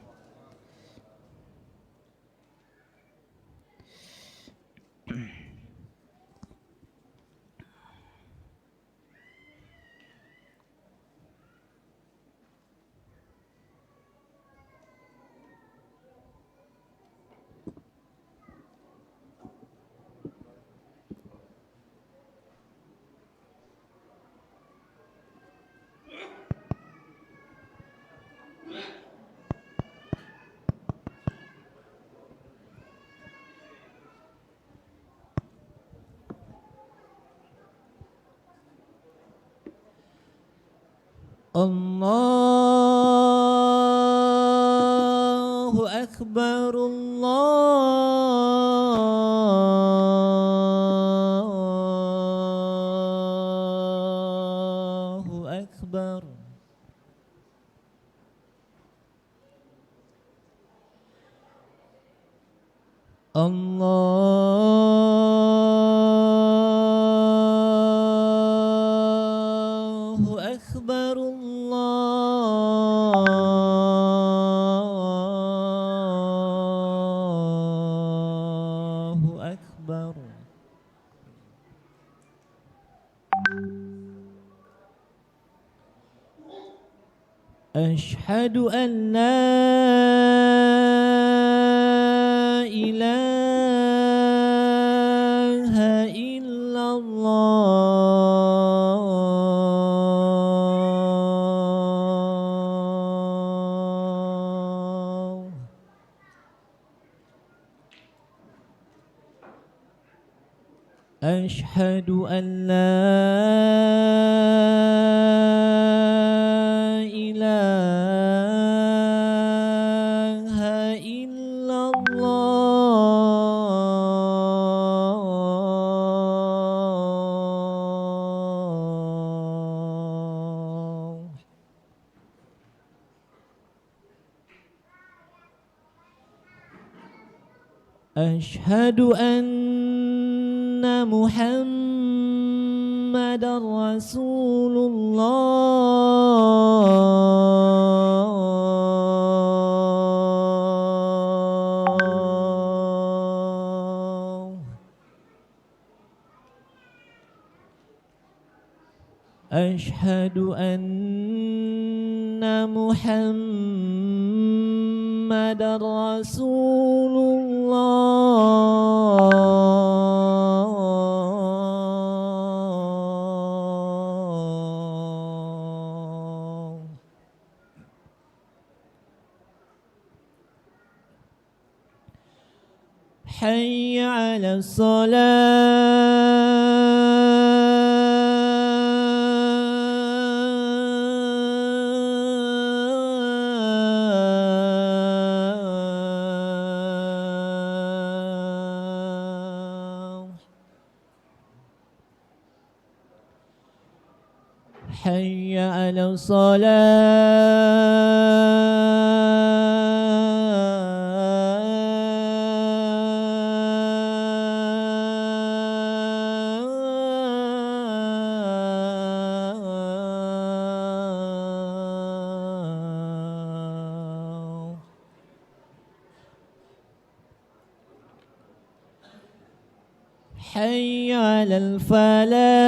Allahu Akbar, Allahu Akbar. Allahu Akbar, Allahu Akbar. Asyhadu an la ilaha illallah. Asyhadu an la ilaha illallah. Asyhadu anna Muhammadar Rasulullah. Asyhadu anna Muhammadar Rasulullah. Hayya 'ala shalah. Hayya 'ala shalah. Hayya 'alal falah.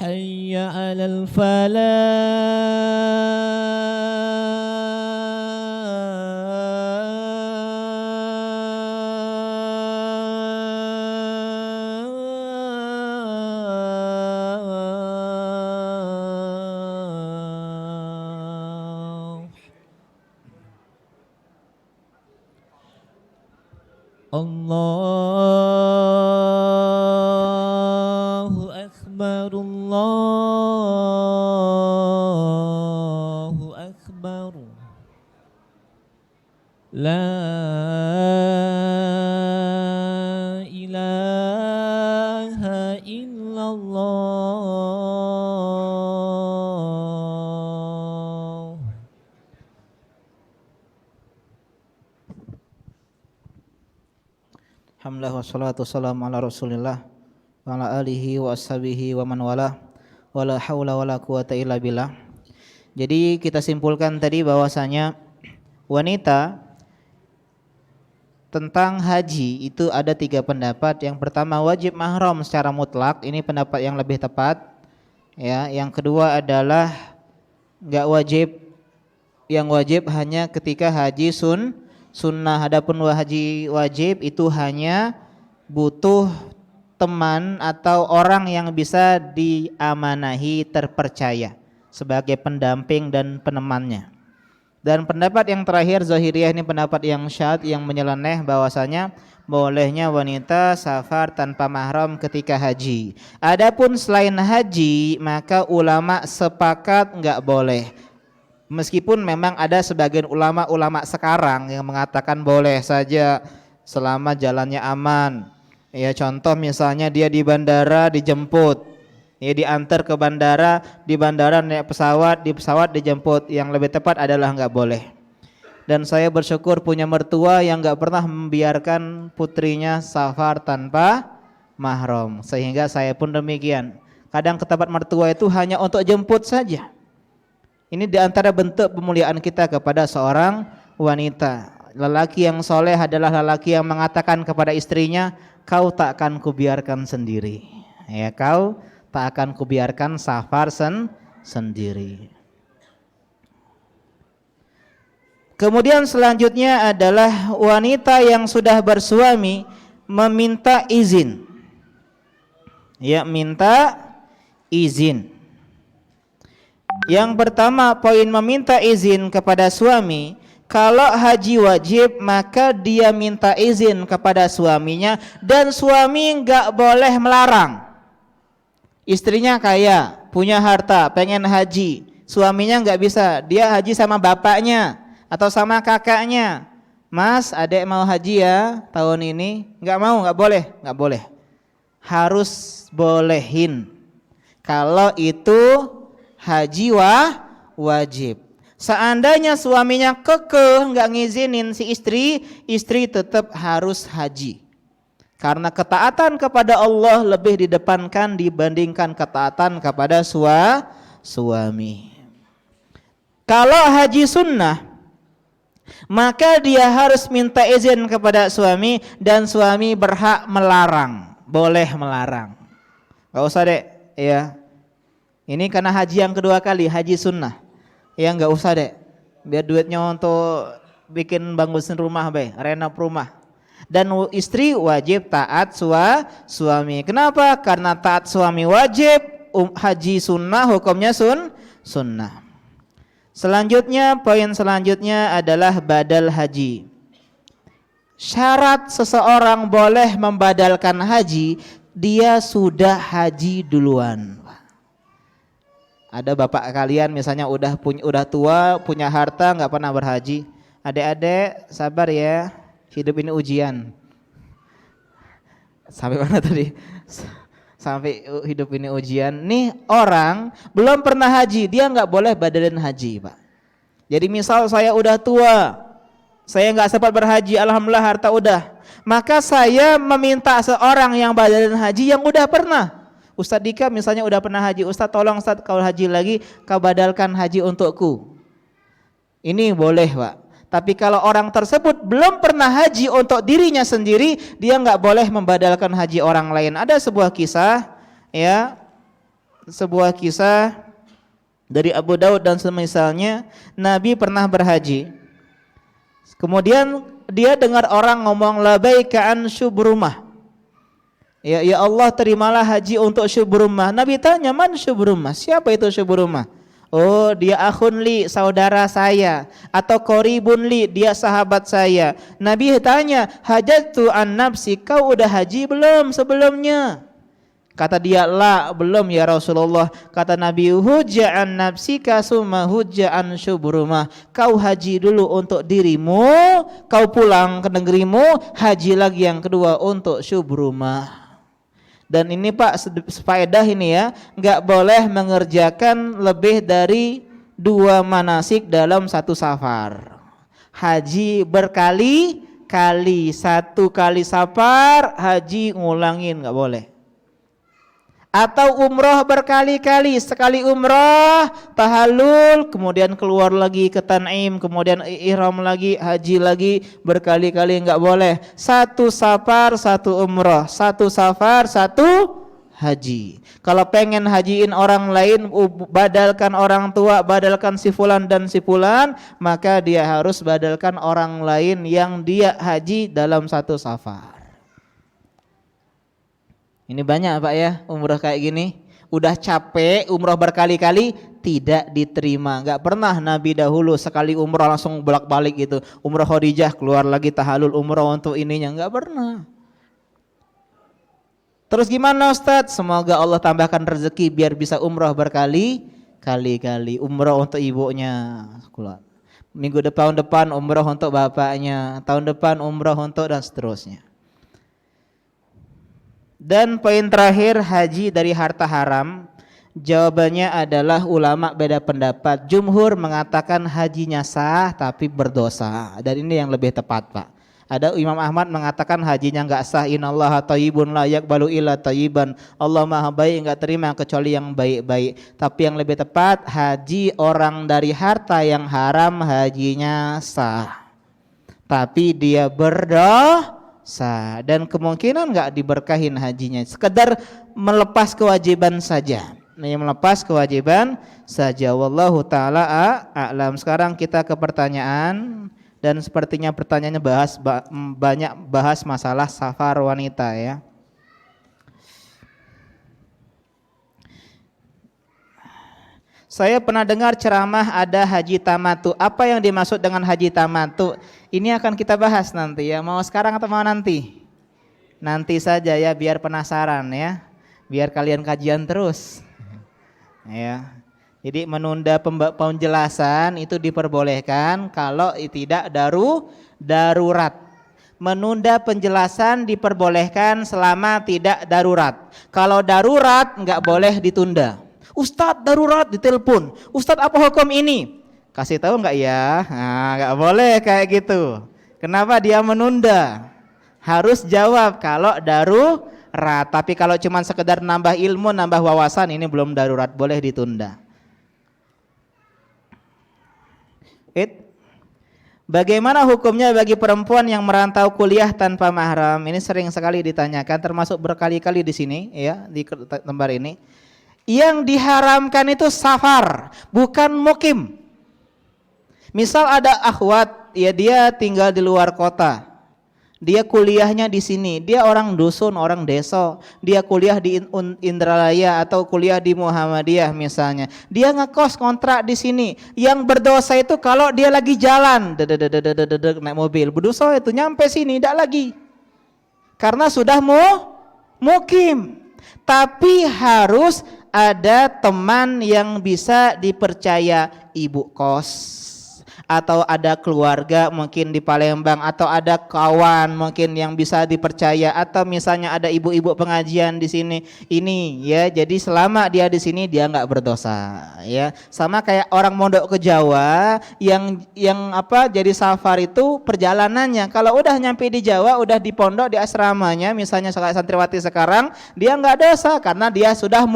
حي على الفلاح الله أكبر الله أكبر لا إله إلا الله.
Alhamdulillah wassalatu wassalamu ala Rasulillah wa ala alihi wa ashabihi wa man wala wala haula wala quwata illa billah. Jadi kita simpulkan tadi bahwasanya wanita tentang haji itu ada 3 pendapat. Yang pertama wajib mahram secara mutlak, ini pendapat yang lebih tepat. Ya, yang kedua adalah enggak wajib, yang wajib hanya ketika haji sunnah. Adapun haji wajib itu hanya butuh teman atau orang yang bisa diamanahi, terpercaya sebagai pendamping dan penemannya. Dan pendapat yang terakhir Zahiriyah, ini pendapat yang syadz, yang menyeleneh, bahwasanya bolehnya wanita safar tanpa mahram ketika haji. Adapun selain haji maka ulama sepakat enggak boleh. Meskipun memang ada sebagian ulama sekarang yang mengatakan boleh saja selama jalannya aman. Ya, contoh misalnya dia di bandara dijemput, ya diantar ke bandara, di bandara naik pesawat, di pesawat dijemput. Yang lebih tepat adalah enggak boleh. Dan saya bersyukur punya mertua yang enggak pernah membiarkan putrinya safar tanpa mahram, sehingga saya pun demikian. Kadang ke tempat mertua itu hanya untuk jemput saja. Ini diantara bentuk pemuliaan kita kepada seorang wanita. Lelaki yang soleh adalah lelaki yang mengatakan kepada istrinya, kau tak akan kubiarkan sendiri. Ya, kau tak akan kubiarkan safar sendiri. Kemudian selanjutnya adalah wanita yang sudah bersuami meminta izin. Ya, minta izin. Yang pertama, poin meminta izin kepada suami. Kalau haji wajib maka dia minta izin kepada suaminya, dan suami enggak boleh melarang. Istrinya kaya, punya harta, pengen haji, suaminya enggak bisa, dia haji sama bapaknya atau sama kakaknya. Mas, adek mau haji ya tahun ini? Enggak mau, enggak boleh, enggak boleh. Harus bolehin. Kalau itu haji wajib. Seandainya suaminya kekeh enggak ngizinin si istri tetap harus haji. Karena ketaatan kepada Allah lebih didepankan dibandingkan ketaatan kepada suami. Kalau haji sunnah, maka dia harus minta izin kepada suami, dan suami berhak melarang, boleh melarang. Enggak usah dek, ya. Ini karena haji yang kedua kali, haji sunnah. Ya enggak usah dek, biar duitnya untuk bikin bangun rumah be, renov rumah. Dan istri wajib taat suami. Kenapa? Karena taat suami wajib, haji sunnah, hukumnya sunnah. Selanjutnya, poin selanjutnya adalah badal haji. Syarat seseorang boleh membadalkan haji, dia sudah haji duluan. Ada bapak kalian misalnya udah tua, punya harta, nggak pernah berhaji. Adik-adik sabar ya, hidup ini ujian. Sampai mana tadi? Sampai hidup ini ujian. Nih orang belum pernah haji, dia nggak boleh badalin haji, Pak. Jadi misal saya udah tua, saya nggak sempat berhaji, alhamdulillah harta udah, maka saya meminta seorang yang badalin haji yang udah pernah. Ustadz Dika misalnya udah pernah haji, Ustadz tolong Ustadz kau haji lagi, kau badalkan haji untukku. Ini boleh Pak. Tapi kalau orang tersebut belum pernah haji untuk dirinya sendiri, dia nggak boleh membadalkan haji orang lain. Ada sebuah kisah, ya, sebuah kisah dari Abu Daud dan semisalnya, Nabi pernah berhaji. Kemudian dia dengar orang ngomong labaika an syubrumah. Ya Allah, terimalah haji untuk syubrumah. Nabi tanya, man syubrumah? Siapa itu syubrumah? Oh, dia akhun li, saudara saya, atau qoribun li, dia sahabat saya. Nabi tanya, hajatu an nafsi, kau udah haji belum sebelumnya? Kata dia, la, belum ya Rasulullah. Kata Nabi, hujja an nafsika summa hujja an syubrumah. Kau haji dulu untuk dirimu, kau pulang ke negerimu, haji lagi yang kedua untuk syubrumah. Dan ini Pak, faedah ini ya, nggak boleh mengerjakan lebih dari 2 manasik dalam satu safar. Haji berkali-kali, 1 kali safar, haji ngulangin nggak boleh. Atau umroh berkali-kali, sekali umroh, tahallul, kemudian keluar lagi ke Tan'im, kemudian ihram lagi, haji lagi, berkali-kali enggak boleh. 1 safar, 1 umroh, 1 safar, 1 haji. Kalau pengen hajiin orang lain, badalkan orang tua, badalkan si fulan dan si fulan, maka dia harus badalkan orang lain yang dia haji dalam 1 safar. Ini banyak Pak ya, umroh kayak gini. Udah capek, umroh berkali-kali tidak diterima. Gak pernah Nabi dahulu sekali umroh langsung bolak-balik gitu. Umroh Khadijah keluar lagi tahallul umroh untuk ininya, gak pernah. Terus gimana Ustadz? Semoga Allah tambahkan rezeki biar bisa umroh berkali-kali. Umroh untuk ibunya, minggu depan umroh untuk bapaknya, tahun depan umroh untuk, dan seterusnya. Dan poin terakhir, haji dari harta haram. Jawabannya adalah ulama beda pendapat. Jumhur mengatakan hajinya sah tapi berdosa. Dan ini yang lebih tepat Pak. Ada Imam Ahmad mengatakan hajinya enggak sah. Innallaha thayyibun la yaqbalu illa thayyiban. Allah Maha baik, enggak terima kecuali yang baik-baik. Tapi yang lebih tepat, haji orang dari harta yang haram hajinya sah. Tapi dia berdosa dan kemungkinan enggak diberkahin hajinya. Sekedar melepas kewajiban saja. Melepas kewajiban saja. Wallahu taala a'lam. Sekarang kita ke pertanyaan. Dan sepertinya pertanyaannya banyak bahas masalah safar wanita ya. Saya pernah dengar ceramah ada haji tamatu. Apa yang dimaksud dengan haji tamatu? Ini akan kita bahas nanti ya. Mau sekarang atau mau nanti? Nanti saja ya, biar penasaran ya. Biar kalian kajian terus. Ya. Jadi menunda penjelasan itu diperbolehkan kalau tidak darurat. Menunda penjelasan diperbolehkan selama tidak darurat. Kalau darurat nggak boleh ditunda. Ustadz darurat ditelepon. Ustadz apa hukum ini? Kasih tahu nggak ya? Nah, nggak boleh kayak gitu. Kenapa dia menunda? Harus jawab kalau darurat. Tapi kalau cuma sekedar nambah ilmu, nambah wawasan, ini belum darurat, boleh ditunda. Bagaimana hukumnya bagi perempuan yang merantau kuliah tanpa mahram? Ini sering sekali ditanyakan, termasuk berkali-kali di sini ya, di lembar ini. Yang diharamkan itu safar, bukan mukim. Misal ada akhwat, ya dia tinggal di luar kota. Dia kuliahnya di sini, dia orang dusun, orang desa, dia kuliah di Indralaya atau kuliah di Muhammadiyah misalnya. Dia ngekos kontrak di sini. Yang berdosa itu kalau dia lagi jalan, naik mobil, berdosa itu nyampe sini tidak lagi. Karena sudah mukim. Tapi harus ada teman yang bisa dipercaya, ibu kos. Atau ada keluarga mungkin di Palembang, atau ada kawan mungkin yang bisa dipercaya, atau misalnya ada ibu-ibu pengajian di sini ini ya. Jadi selama dia di sini dia nggak berdosa ya. Sama kayak orang mondok ke Jawa yang jadi safar itu perjalanannya. Kalau udah nyampe di Jawa, udah di pondok di asramanya, misalnya santriwati sekarang, dia nggak dosa karena dia sudah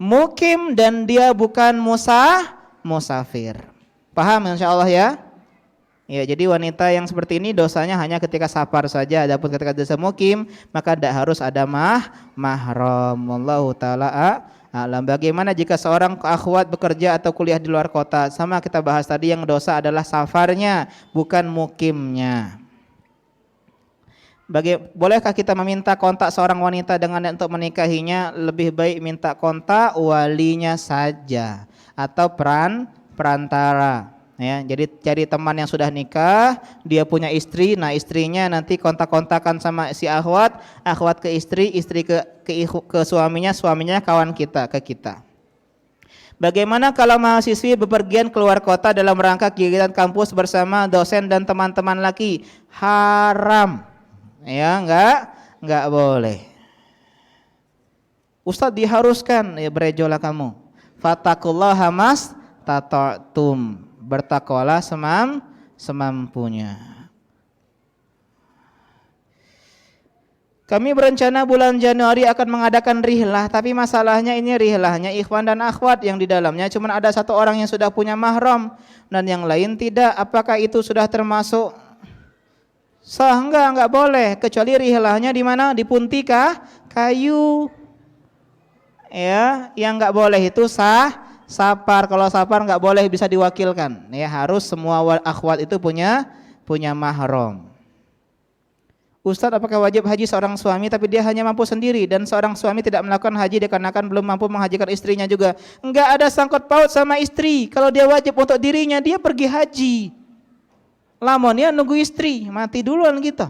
mukim dan dia bukan musafir. Paham insyaallah ya? Ya, jadi wanita yang seperti ini dosanya hanya ketika safar saja. Adapun ketika dosa mukim maka tidak harus ada mahram. Wallahu taala alam. Bagaimana jika seorang akhwat bekerja atau kuliah di luar kota? Sama kita bahas tadi, yang dosa adalah safarnya, bukan mukimnya. Bolehkah kita meminta kontak seorang wanita dengan untuk menikahinya? Lebih baik minta kontak walinya saja atau perantara. Ya, jadi cari teman yang sudah nikah, dia punya istri, nah istrinya nanti kontak-kontakan sama si akhwat, akhwat ke istri, istri ke suaminya, suaminya kawan kita ke kita. Bagaimana kalau mahasiswi bepergian keluar kota dalam rangka kegiatan kampus bersama dosen dan teman-teman laki? Haram. Ya, enggak boleh. Ustadz diharuskan, ya berejolah kamu. Fattaqullaha mastata'tum. Bertakwalah semampunya. Kami berencana bulan Januari akan mengadakan rihlah, tapi masalahnya ini rihlahnya ikhwan dan akhwat yang di dalamnya cuma ada satu orang yang sudah punya mahram dan yang lain tidak. Apakah itu sudah termasuk sah? Enggak boleh, kecuali rihlahnya di mana? Di puntika kayu. Ya, yang enggak boleh itu safar. Kalau safar enggak boleh bisa diwakilkan. Ya, harus semua akhwat itu punya mahram. Ustadz, apakah wajib haji seorang suami tapi dia hanya mampu sendiri dan seorang suami tidak melakukan haji dikarenakan belum mampu menghajikan istrinya juga? Enggak ada sangkut paut sama istri. Kalau dia wajib untuk dirinya, dia pergi haji. Lamun ya nunggu istri mati duluan gitu.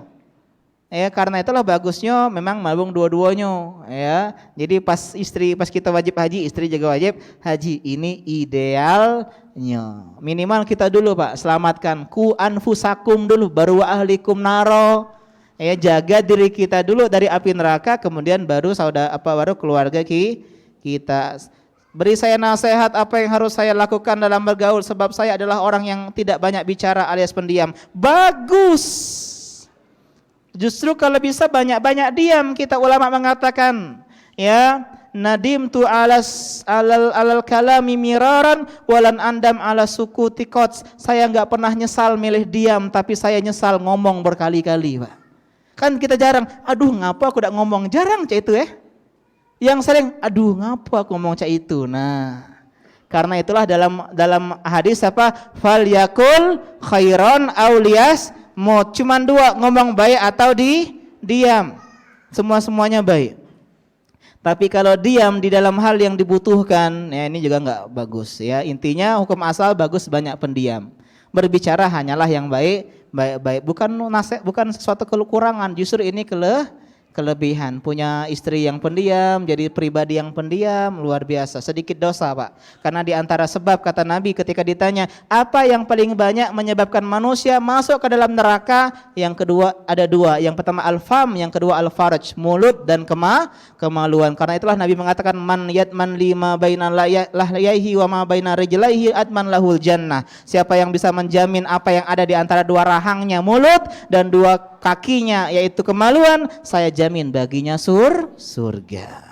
Ya, karena itulah bagusnya memang nabung dua-duanya, ya. Jadi pas kita wajib haji, istri juga wajib haji. Ini idealnya. Minimal kita dulu, Pak, selamatkan ku anfusakum dulu baru wa ahlikum naro. Ya, jaga diri kita dulu dari api neraka, kemudian baru baru keluarga kita. Beri saya nasihat apa yang harus saya lakukan dalam bergaul, sebab saya adalah orang yang tidak banyak bicara alias pendiam. Bagus. Justru kalau bisa banyak-banyak diam. Kita ulama mengatakan, ya, nadim tu alal kalami miraran walan andam ala sukuti qots. Saya enggak pernah nyesal milih diam, tapi saya nyesal ngomong berkali-kali, Pak. Kan kita jarang, aduh ngapa aku udah ngomong, jarang cak itu ya. Yang sering, aduh ngapa aku ngomong cak itu. Nah, karena itulah dalam hadis apa? Fal yakul khairan auliyas mut. Cuman dua, ngomong baik atau diam. Semuanya baik. Tapi kalau diam di dalam hal yang dibutuhkan, ya ini juga enggak bagus ya. Intinya hukum asal bagus banyak pendiam. Berbicara hanyalah yang baik. Bukan sesuatu kekurangan, justru ini kelebihan. Punya istri yang pendiam, jadi pribadi yang pendiam, luar biasa. Sedikit dosa, Pak. Karena di antara sebab, kata Nabi ketika ditanya, apa yang paling banyak menyebabkan manusia masuk ke dalam neraka? Yang kedua ada dua. Yang pertama al-fam, yang kedua al-farj, mulut dan kemaluan. Karena itulah Nabi mengatakan man lima baina lahyaihi wa ma baina rijlaihi atman lahul jannah. Siapa yang bisa menjamin apa yang ada di antara dua rahangnya, mulut, dan dua kakinya yaitu kemaluan, saya jamin baginya surga.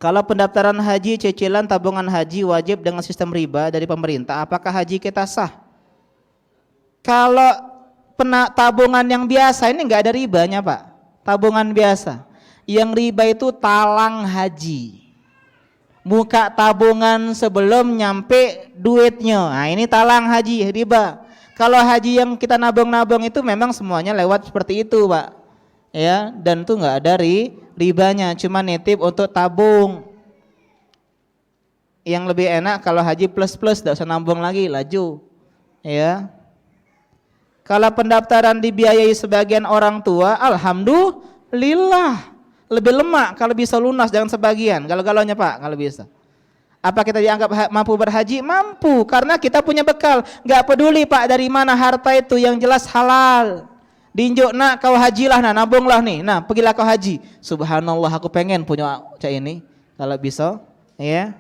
Kalau pendaftaran haji, cicilan tabungan haji wajib dengan sistem riba dari pemerintah, apakah haji kita sah? Kalau tabungan yang biasa ini enggak ada ribanya, Pak. Tabungan biasa. Yang riba itu talang haji. Muka tabungan sebelum nyampe duitnya. Nah, ini talang haji, riba. Kalau haji yang kita nabung-nabung itu memang semuanya lewat seperti itu, Pak. Ya, dan itu enggak ada ribanya, cuma nitip untuk tabung. Yang lebih enak kalau haji plus-plus, enggak usah nabung lagi, laju. Ya. Kalau pendaftaran dibiayai sebagian orang tua, alhamdulillah. Lebih lemak kalau bisa lunas, jangan sebagian. Galau-galaunya, Pak, kalau bisa. Apa kita dianggap mampu berhaji? Mampu, karena kita punya bekal. Gak peduli, Pak, dari mana harta itu, yang jelas halal. Diinjuk, nak kau hajilah, nah nabunglah nih. Nah, pergilah kau haji. Subhanallah, aku pengen punya cak ini. Kalau bisa, ya.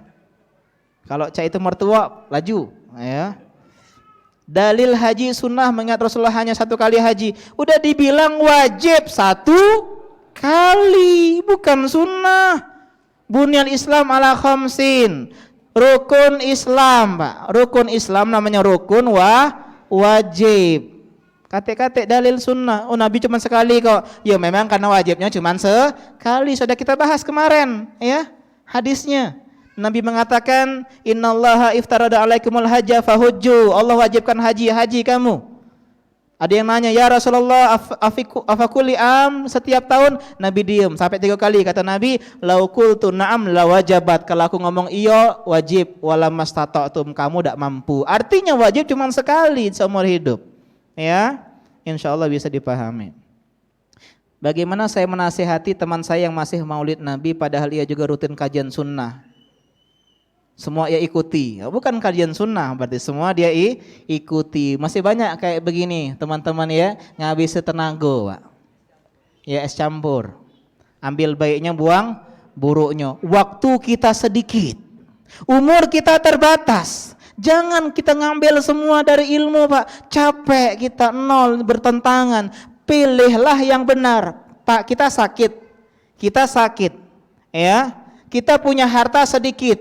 Kalau cak itu mertua, laju, ya. Dalil haji sunnah, mengingat Rasulullah hanya satu kali haji. Udah dibilang wajib satu kali, bukan sunnah. Bunyal Islam ala khamsin. Rukun Islam, Pak. Rukun Islam namanya rukun wajib. Kate-kate dalil sunnah. Oh Nabi cuma sekali kok. Ya memang karena wajibnya cuma sekali. Sudah kita bahas kemarin ya hadisnya. Nabi mengatakan innallaha iftarada alaikumul hajja fahujju. Allah wajibkan haji kamu. Ada yang nanya, ya Rasulullah afakuli setiap tahun? Nabi diam sampai 3 kali. Kata Nabi, lau qultu na'am la wajabat. Kalau aku ngomong iya wajib, wala mastata'tum, kamu tidak mampu. Artinya wajib cuma sekali seumur hidup. Ya, insya Allah bisa dipahami. Bagaimana saya menasihati teman saya yang masih maulid Nabi padahal ia juga rutin kajian sunnah? Semua ia ikuti, bukan kajian sunnah berarti semua dia ikuti. Masih banyak kayak begini teman-teman ya, ngabisi tenaga Pak. Ya es campur, ambil baiknya buang buruknya. Waktu kita sedikit, umur kita terbatas. Jangan kita ngambil semua dari ilmu Pak, capek kita, nol, bertentangan. Pilihlah yang benar Pak. Kita sakit ya, kita punya harta sedikit,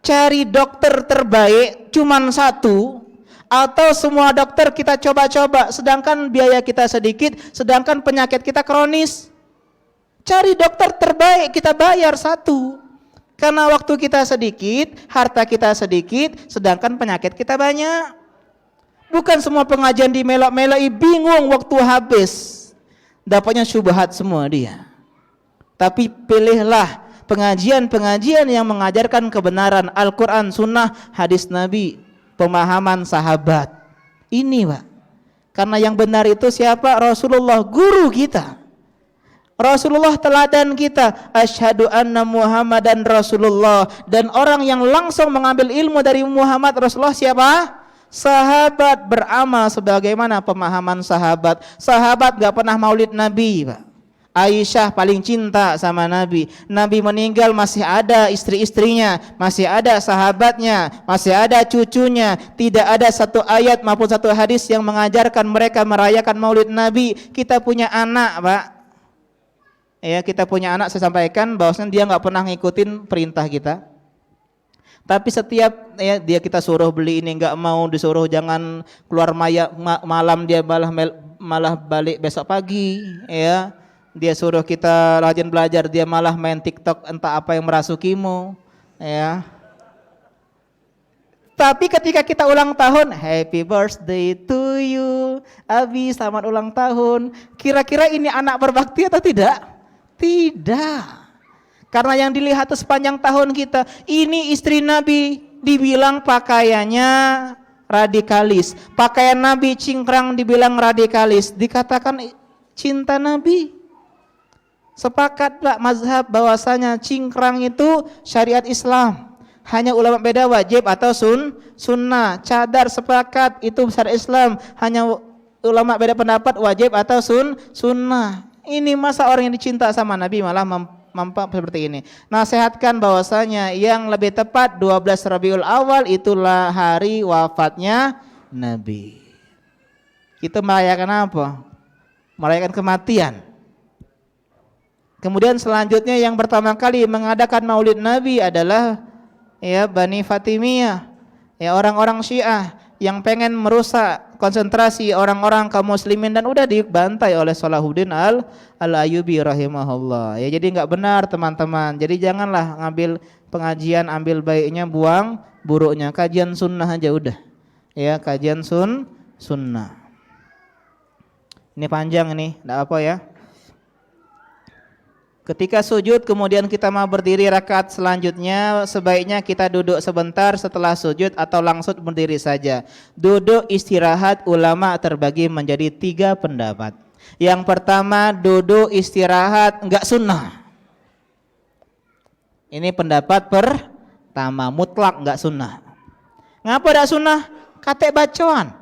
cari dokter terbaik cuman satu, atau semua dokter kita coba-coba sedangkan biaya kita sedikit, sedangkan penyakit kita kronis. Cari dokter terbaik, kita bayar satu. Karena waktu kita sedikit, harta kita sedikit, sedangkan penyakit kita banyak. Bukan semua pengajian dimelok-meloi, bingung waktu habis. Dapatnya syubhat semua dia. Tapi pilihlah pengajian-pengajian yang mengajarkan kebenaran Al-Quran, Sunnah, hadis Nabi, pemahaman sahabat. Ini Pak. Karena yang benar itu siapa? Rasulullah, guru kita. Rasulullah teladan kita. Asyhadu anna Muhammadan Rasulullah. Dan orang yang langsung mengambil ilmu dari Muhammad Rasulullah siapa? Sahabat. Beramal sebagaimana pemahaman sahabat. Sahabat gak pernah maulid Nabi Pak. Aisyah paling cinta sama Nabi. Nabi meninggal masih ada istri-istrinya, masih ada sahabatnya, masih ada cucunya. Tidak ada satu ayat maupun satu hadis yang mengajarkan mereka merayakan maulid Nabi. Kita punya anak Pak. Ya, kita punya anak, saya sampaikan bahwasanya dia nggak pernah ngikutin perintah kita. Tapi setiap ya dia kita suruh beli ini nggak mau, disuruh jangan keluar malam dia malah balik besok pagi, ya. Dia suruh kita rajin belajar, dia malah main TikTok entah apa yang merasukimu, ya. Tapi ketika kita ulang tahun, happy birthday to you, Abi selamat ulang tahun. Kira-kira ini anak berbakti atau tidak? Tidak. Karena yang dilihat sepanjang tahun kita, ini istri Nabi dibilang pakaiannya radikalis. Pakaian Nabi cingkrang dibilang radikalis. Dikatakan cinta Nabi. Sepakat Pak mazhab bahwasanya cingkrang itu syariat Islam. Hanya ulama beda wajib atau sunnah. Cadar sepakat itu syariat Islam. Hanya ulama beda pendapat wajib atau sunnah. Ini masa orang yang dicinta sama Nabi malah mampu seperti ini. Nasihatkan bahwasanya yang lebih tepat 12 Rabiul Awal itulah hari wafatnya Nabi. Kita merayakan apa? Merayakan kematian. Kemudian selanjutnya yang pertama kali mengadakan Maulid Nabi adalah ya Bani Fatimiyah, ya orang-orang Syiah yang pengen merusak konsentrasi orang-orang kaum muslimin dan udah dibantai oleh Salahuddin Al-Ayyubi rahimahullah. Ya jadi nggak benar teman-teman. Jadi janganlah ngambil pengajian ambil baiknya buang buruknya. Kajian sunnah aja udah. Ya kajian sunnah. Ini panjang ini, enggak apa ya. Ketika sujud kemudian kita mau berdiri rakaat selanjutnya, sebaiknya kita duduk sebentar setelah sujud atau langsung berdiri saja. Duduk istirahat ulama terbagi menjadi 3 pendapat. Yang pertama, duduk istirahat enggak sunnah. Ini pendapat pertama, mutlak enggak sunnah. Ngapa enggak sunnah? Kate bacoan.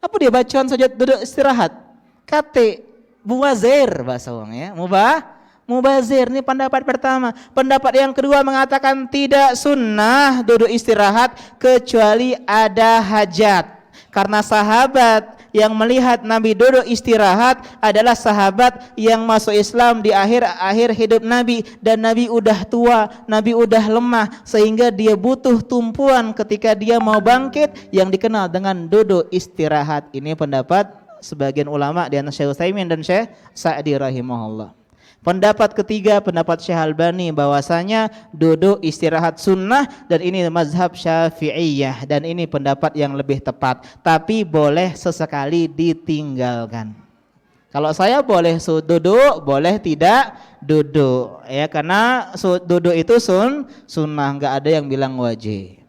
Apa dia bacoan sujud duduk istirahat? Kate muwazir bahasa orang ya, mubazir, ini pendapat pertama. Pendapat yang kedua mengatakan tidak sunnah duduk istirahat kecuali ada hajat. Karena sahabat yang melihat Nabi duduk istirahat adalah sahabat yang masuk Islam di akhir hidup Nabi. Dan Nabi udah tua, Nabi udah lemah, sehingga dia butuh tumpuan ketika dia mau bangkit yang dikenal dengan duduk istirahat. Ini pendapat sebagian ulama di antara Syekh Utsaimin dan Syekh Sa'di rahimahullah. Pendapat ketiga, pendapat Syekh Albani bahwasanya duduk istirahat sunnah, dan ini mazhab Syafi'iyah, dan ini pendapat yang lebih tepat, tapi boleh sesekali ditinggalkan. Kalau saya boleh duduk, boleh tidak duduk, ya, karena duduk itu sunnah, nggak ada yang bilang wajib.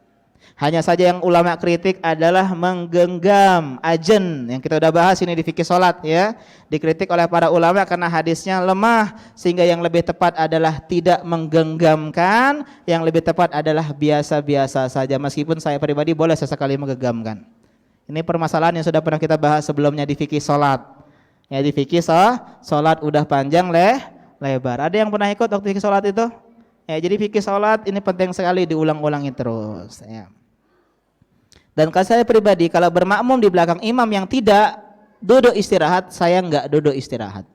Hanya saja yang ulama kritik adalah menggenggam ajen, yang kita udah bahas ini di fikih salat, ya. Dikritik oleh para ulama karena hadisnya lemah, sehingga yang lebih tepat adalah tidak menggenggamkan, yang lebih tepat adalah biasa-biasa saja, meskipun saya pribadi boleh sesekali menggenggamkan. Ini permasalahan yang sudah pernah kita bahas sebelumnya di fikih salat. Ya, di fikih salat udah panjang lebar. Ada yang pernah ikut waktu fikih salat itu? Ya, jadi fikih salat ini penting sekali diulang-ulangi terus, ya. Dan kalau saya pribadi, kalau bermakmum di belakang imam yang tidak duduk istirahat, saya enggak duduk istirahat.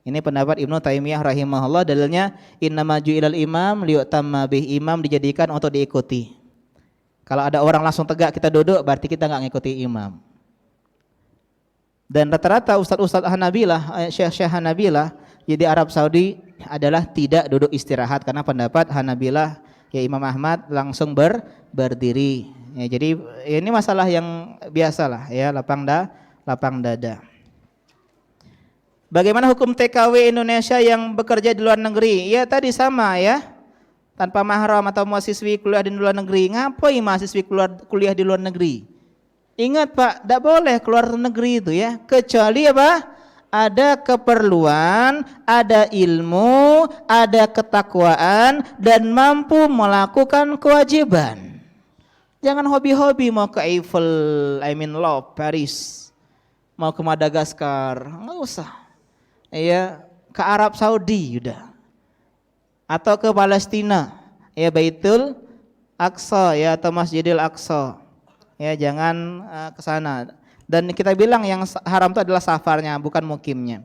Ini pendapat Ibnu Taimiyah rahimahullah. Dalilnya innama ju'ilal imam liyutamma bih, imam dijadikan untuk diikuti. Kalau ada orang langsung tegak kita duduk, berarti kita enggak ngikuti imam. Dan rata-rata ustadz-ustadz Hanabilah, syekh-syekh Hanabilah di Arab Saudi adalah tidak duduk istirahat, karena pendapat Hanabilah, ya, Imam Ahmad langsung berdiri. Ya, jadi ini masalah yang biasalah, ya, lapang dada. Bagaimana hukum TKW Indonesia yang bekerja di luar negeri? Ya tadi sama, ya, tanpa mahram atau mahasiswi kuliah di luar negeri. Ngapain mahasiswi kuliah di luar negeri? Ingat Pak, tidak boleh keluar negeri itu, ya, kecuali apa? Ada keperluan, ada ilmu, ada ketakwaan, dan mampu melakukan kewajiban. Jangan hobi-hobi mau ke Eiffel, Paris, mau ke Madagaskar, nggak usah. Ya, ke Arab Saudi udah, atau ke Palestina, ya, Baitul Aqsa, ya, atau Masjidil Aqsa, ya, jangan ke sana. Dan kita bilang yang haram itu adalah safarnya, bukan mukimnya.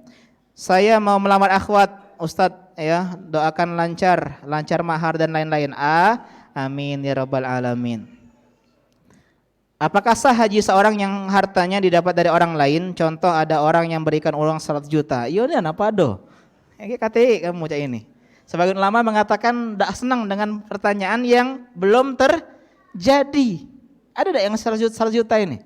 Saya mau melamar akhwat, Ustadz, ya, doakan lancar mahar dan lain-lain. Amin ya rabbal alamin. Apakah sah haji seorang yang hartanya didapat dari orang lain? Contoh, ada orang yang berikan uang 100 juta. Iya nih, apa do? KTI kamu cak ini. Sebagian ulama mengatakan tidak senang dengan pertanyaan yang belum terjadi. Ada tidak yang 100 juta ini?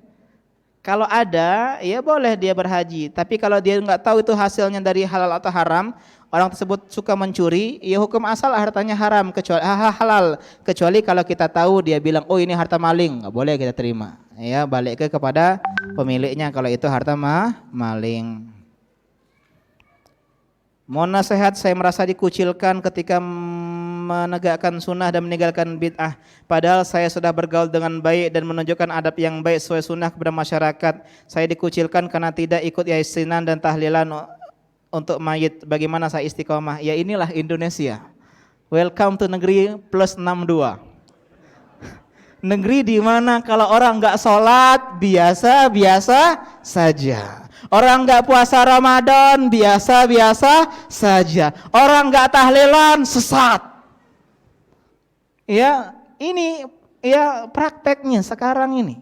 Kalau ada, ya boleh dia berhaji. Tapi kalau dia nggak tahu itu hasilnya dari halal atau haram, orang tersebut suka mencuri, ya hukum asal hartanya haram, kecuali halal. Kecuali kalau kita tahu dia bilang, oh ini harta maling, nggak boleh kita terima. Ya, balik kepada pemiliknya kalau itu harta maling. Mohon nasihat, saya merasa dikucilkan ketika menegakkan sunnah dan meninggalkan bid'ah. Padahal saya sudah bergaul dengan baik dan menunjukkan adab yang baik sesuai sunnah kepada masyarakat. Saya dikucilkan karena tidak ikut yasinan dan tahlilan untuk mayit. Bagaimana saya istiqomah? Ya inilah Indonesia. Welcome to negeri plus 62. Negeri di mana kalau orang nggak sholat biasa-biasa saja. Orang nggak puasa Ramadan biasa-biasa saja. Orang nggak tahlilan sesat. Ya, ini ya prakteknya sekarang ini.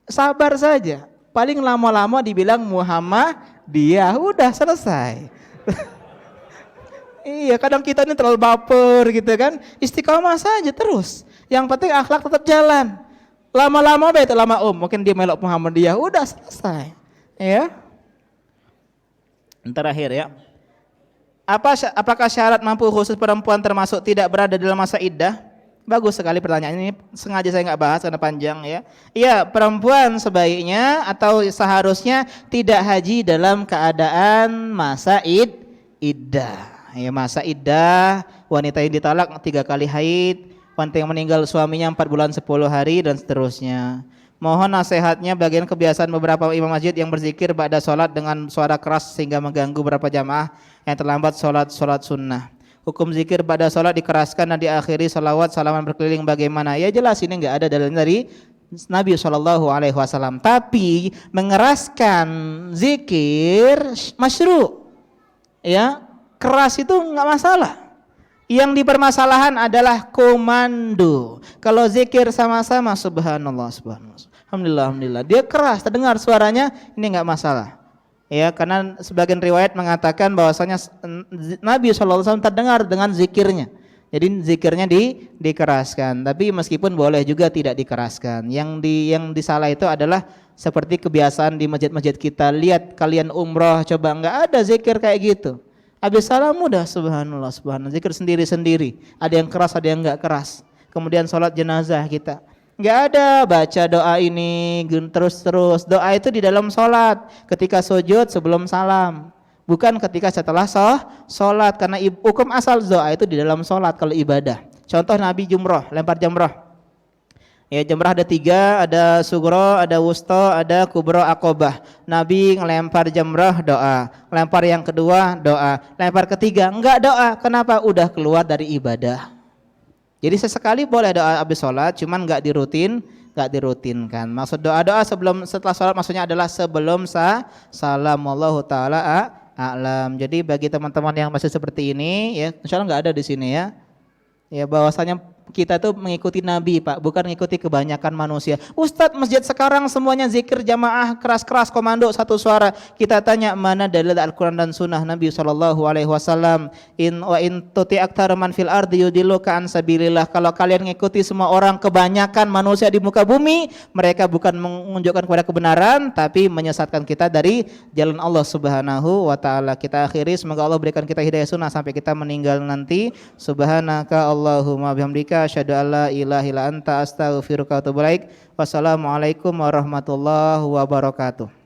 Sabar saja. Paling lama-lama dibilang Muhammadiyah, udah selesai. Iya, kadang kita ini terlalu baper gitu kan. Istiqomah saja terus. Yang penting akhlak tetap jalan. Lama-lama baik lama mungkin dia melok Muhammadiyah, udah selesai. Ya. Terakhir ya. Apakah syarat mampu khusus perempuan termasuk tidak berada dalam masa iddah? Bagus sekali pertanyaan ini, sengaja saya nggak bahas karena panjang ya. Iya, perempuan sebaiknya atau seharusnya tidak haji dalam keadaan masa iddah. Ya, masa iddah, wanita yang ditalak 3 kali haid, wanita yang meninggal suaminya 4 bulan 10 hari dan seterusnya. Mohon nasihatnya bagian kebiasaan beberapa imam masjid yang berzikir ba'da sholat dengan suara keras sehingga mengganggu beberapa jamaah yang terlambat sholat sunnah. Hukum zikir pada sholat dikeraskan dan diakhiri salawat salaman berkeliling bagaimana? Ya jelas ini enggak ada dalil dari Nabi SAW. Tapi mengeraskan zikir masyru', ya keras itu enggak masalah. Yang dipermasalahan adalah komando. Kalau zikir sama-sama subhanallah subhanallah. Alhamdulillah alhamdulillah. Dia keras, terdengar suaranya, ini enggak masalah. Ya, karena sebagian riwayat mengatakan bahwasanya Nabi SAW terdengar dengan zikirnya. Jadi zikirnya dikeraskan. Tapi meskipun boleh juga tidak dikeraskan. Yang disalah itu adalah seperti kebiasaan di masjid-masjid kita. Lihat kalian umroh, coba enggak ada zikir kayak gitu. Habis salam udah subhanallah subhanallah, zikir sendiri-sendiri. Ada yang keras, ada yang enggak keras. Kemudian sholat jenazah kita, enggak ada baca doa ini terus-terus. Doa itu di dalam sholat, ketika sujud sebelum salam, bukan ketika setelah sholat. Karena hukum asal doa itu di dalam sholat kalau ibadah. Contoh Nabi jumroh, lempar jamrah. Ya, jamrah ada 3, ada sugro, ada wusto, ada kubro akobah. Nabi ngelempar jamrah doa, lempar yang kedua doa, lempar ketiga enggak doa. Kenapa? Udah keluar dari ibadah. Jadi sesekali boleh doa habis sholat, cuman enggak dirutinkan. Maksud doa-doa setelah sholat maksudnya adalah sebelum salam. Wallahu taala a'lam. Jadi bagi teman-teman yang masih seperti ini, ya insyaallah enggak ada di sini ya. Ya bahwasanya kita tuh mengikuti Nabi Pak, bukan mengikuti kebanyakan manusia. Ustadz, masjid sekarang semuanya zikir jamaah keras-keras komando satu suara. Kita tanya mana dalil Al-Quran dan Sunnah Nabi SAW. In tuti aktsara man fil ardi yudilluka an sabilillah. Kalau kalian mengikuti semua orang, kebanyakan manusia di muka bumi, mereka bukan menunjukkan kepada kebenaran, tapi menyesatkan kita dari jalan Allah Subhanahu wa taala. Kita akhiri, semoga Allah berikan kita hidayah sunnah sampai kita meninggal nanti. Subhanaka Allahumma bihamdika asyhadu an la ilaha illa anta astaghfiruka wa atubu ilaik. Wassalamualaikum warahmatullahi wabarakatuh.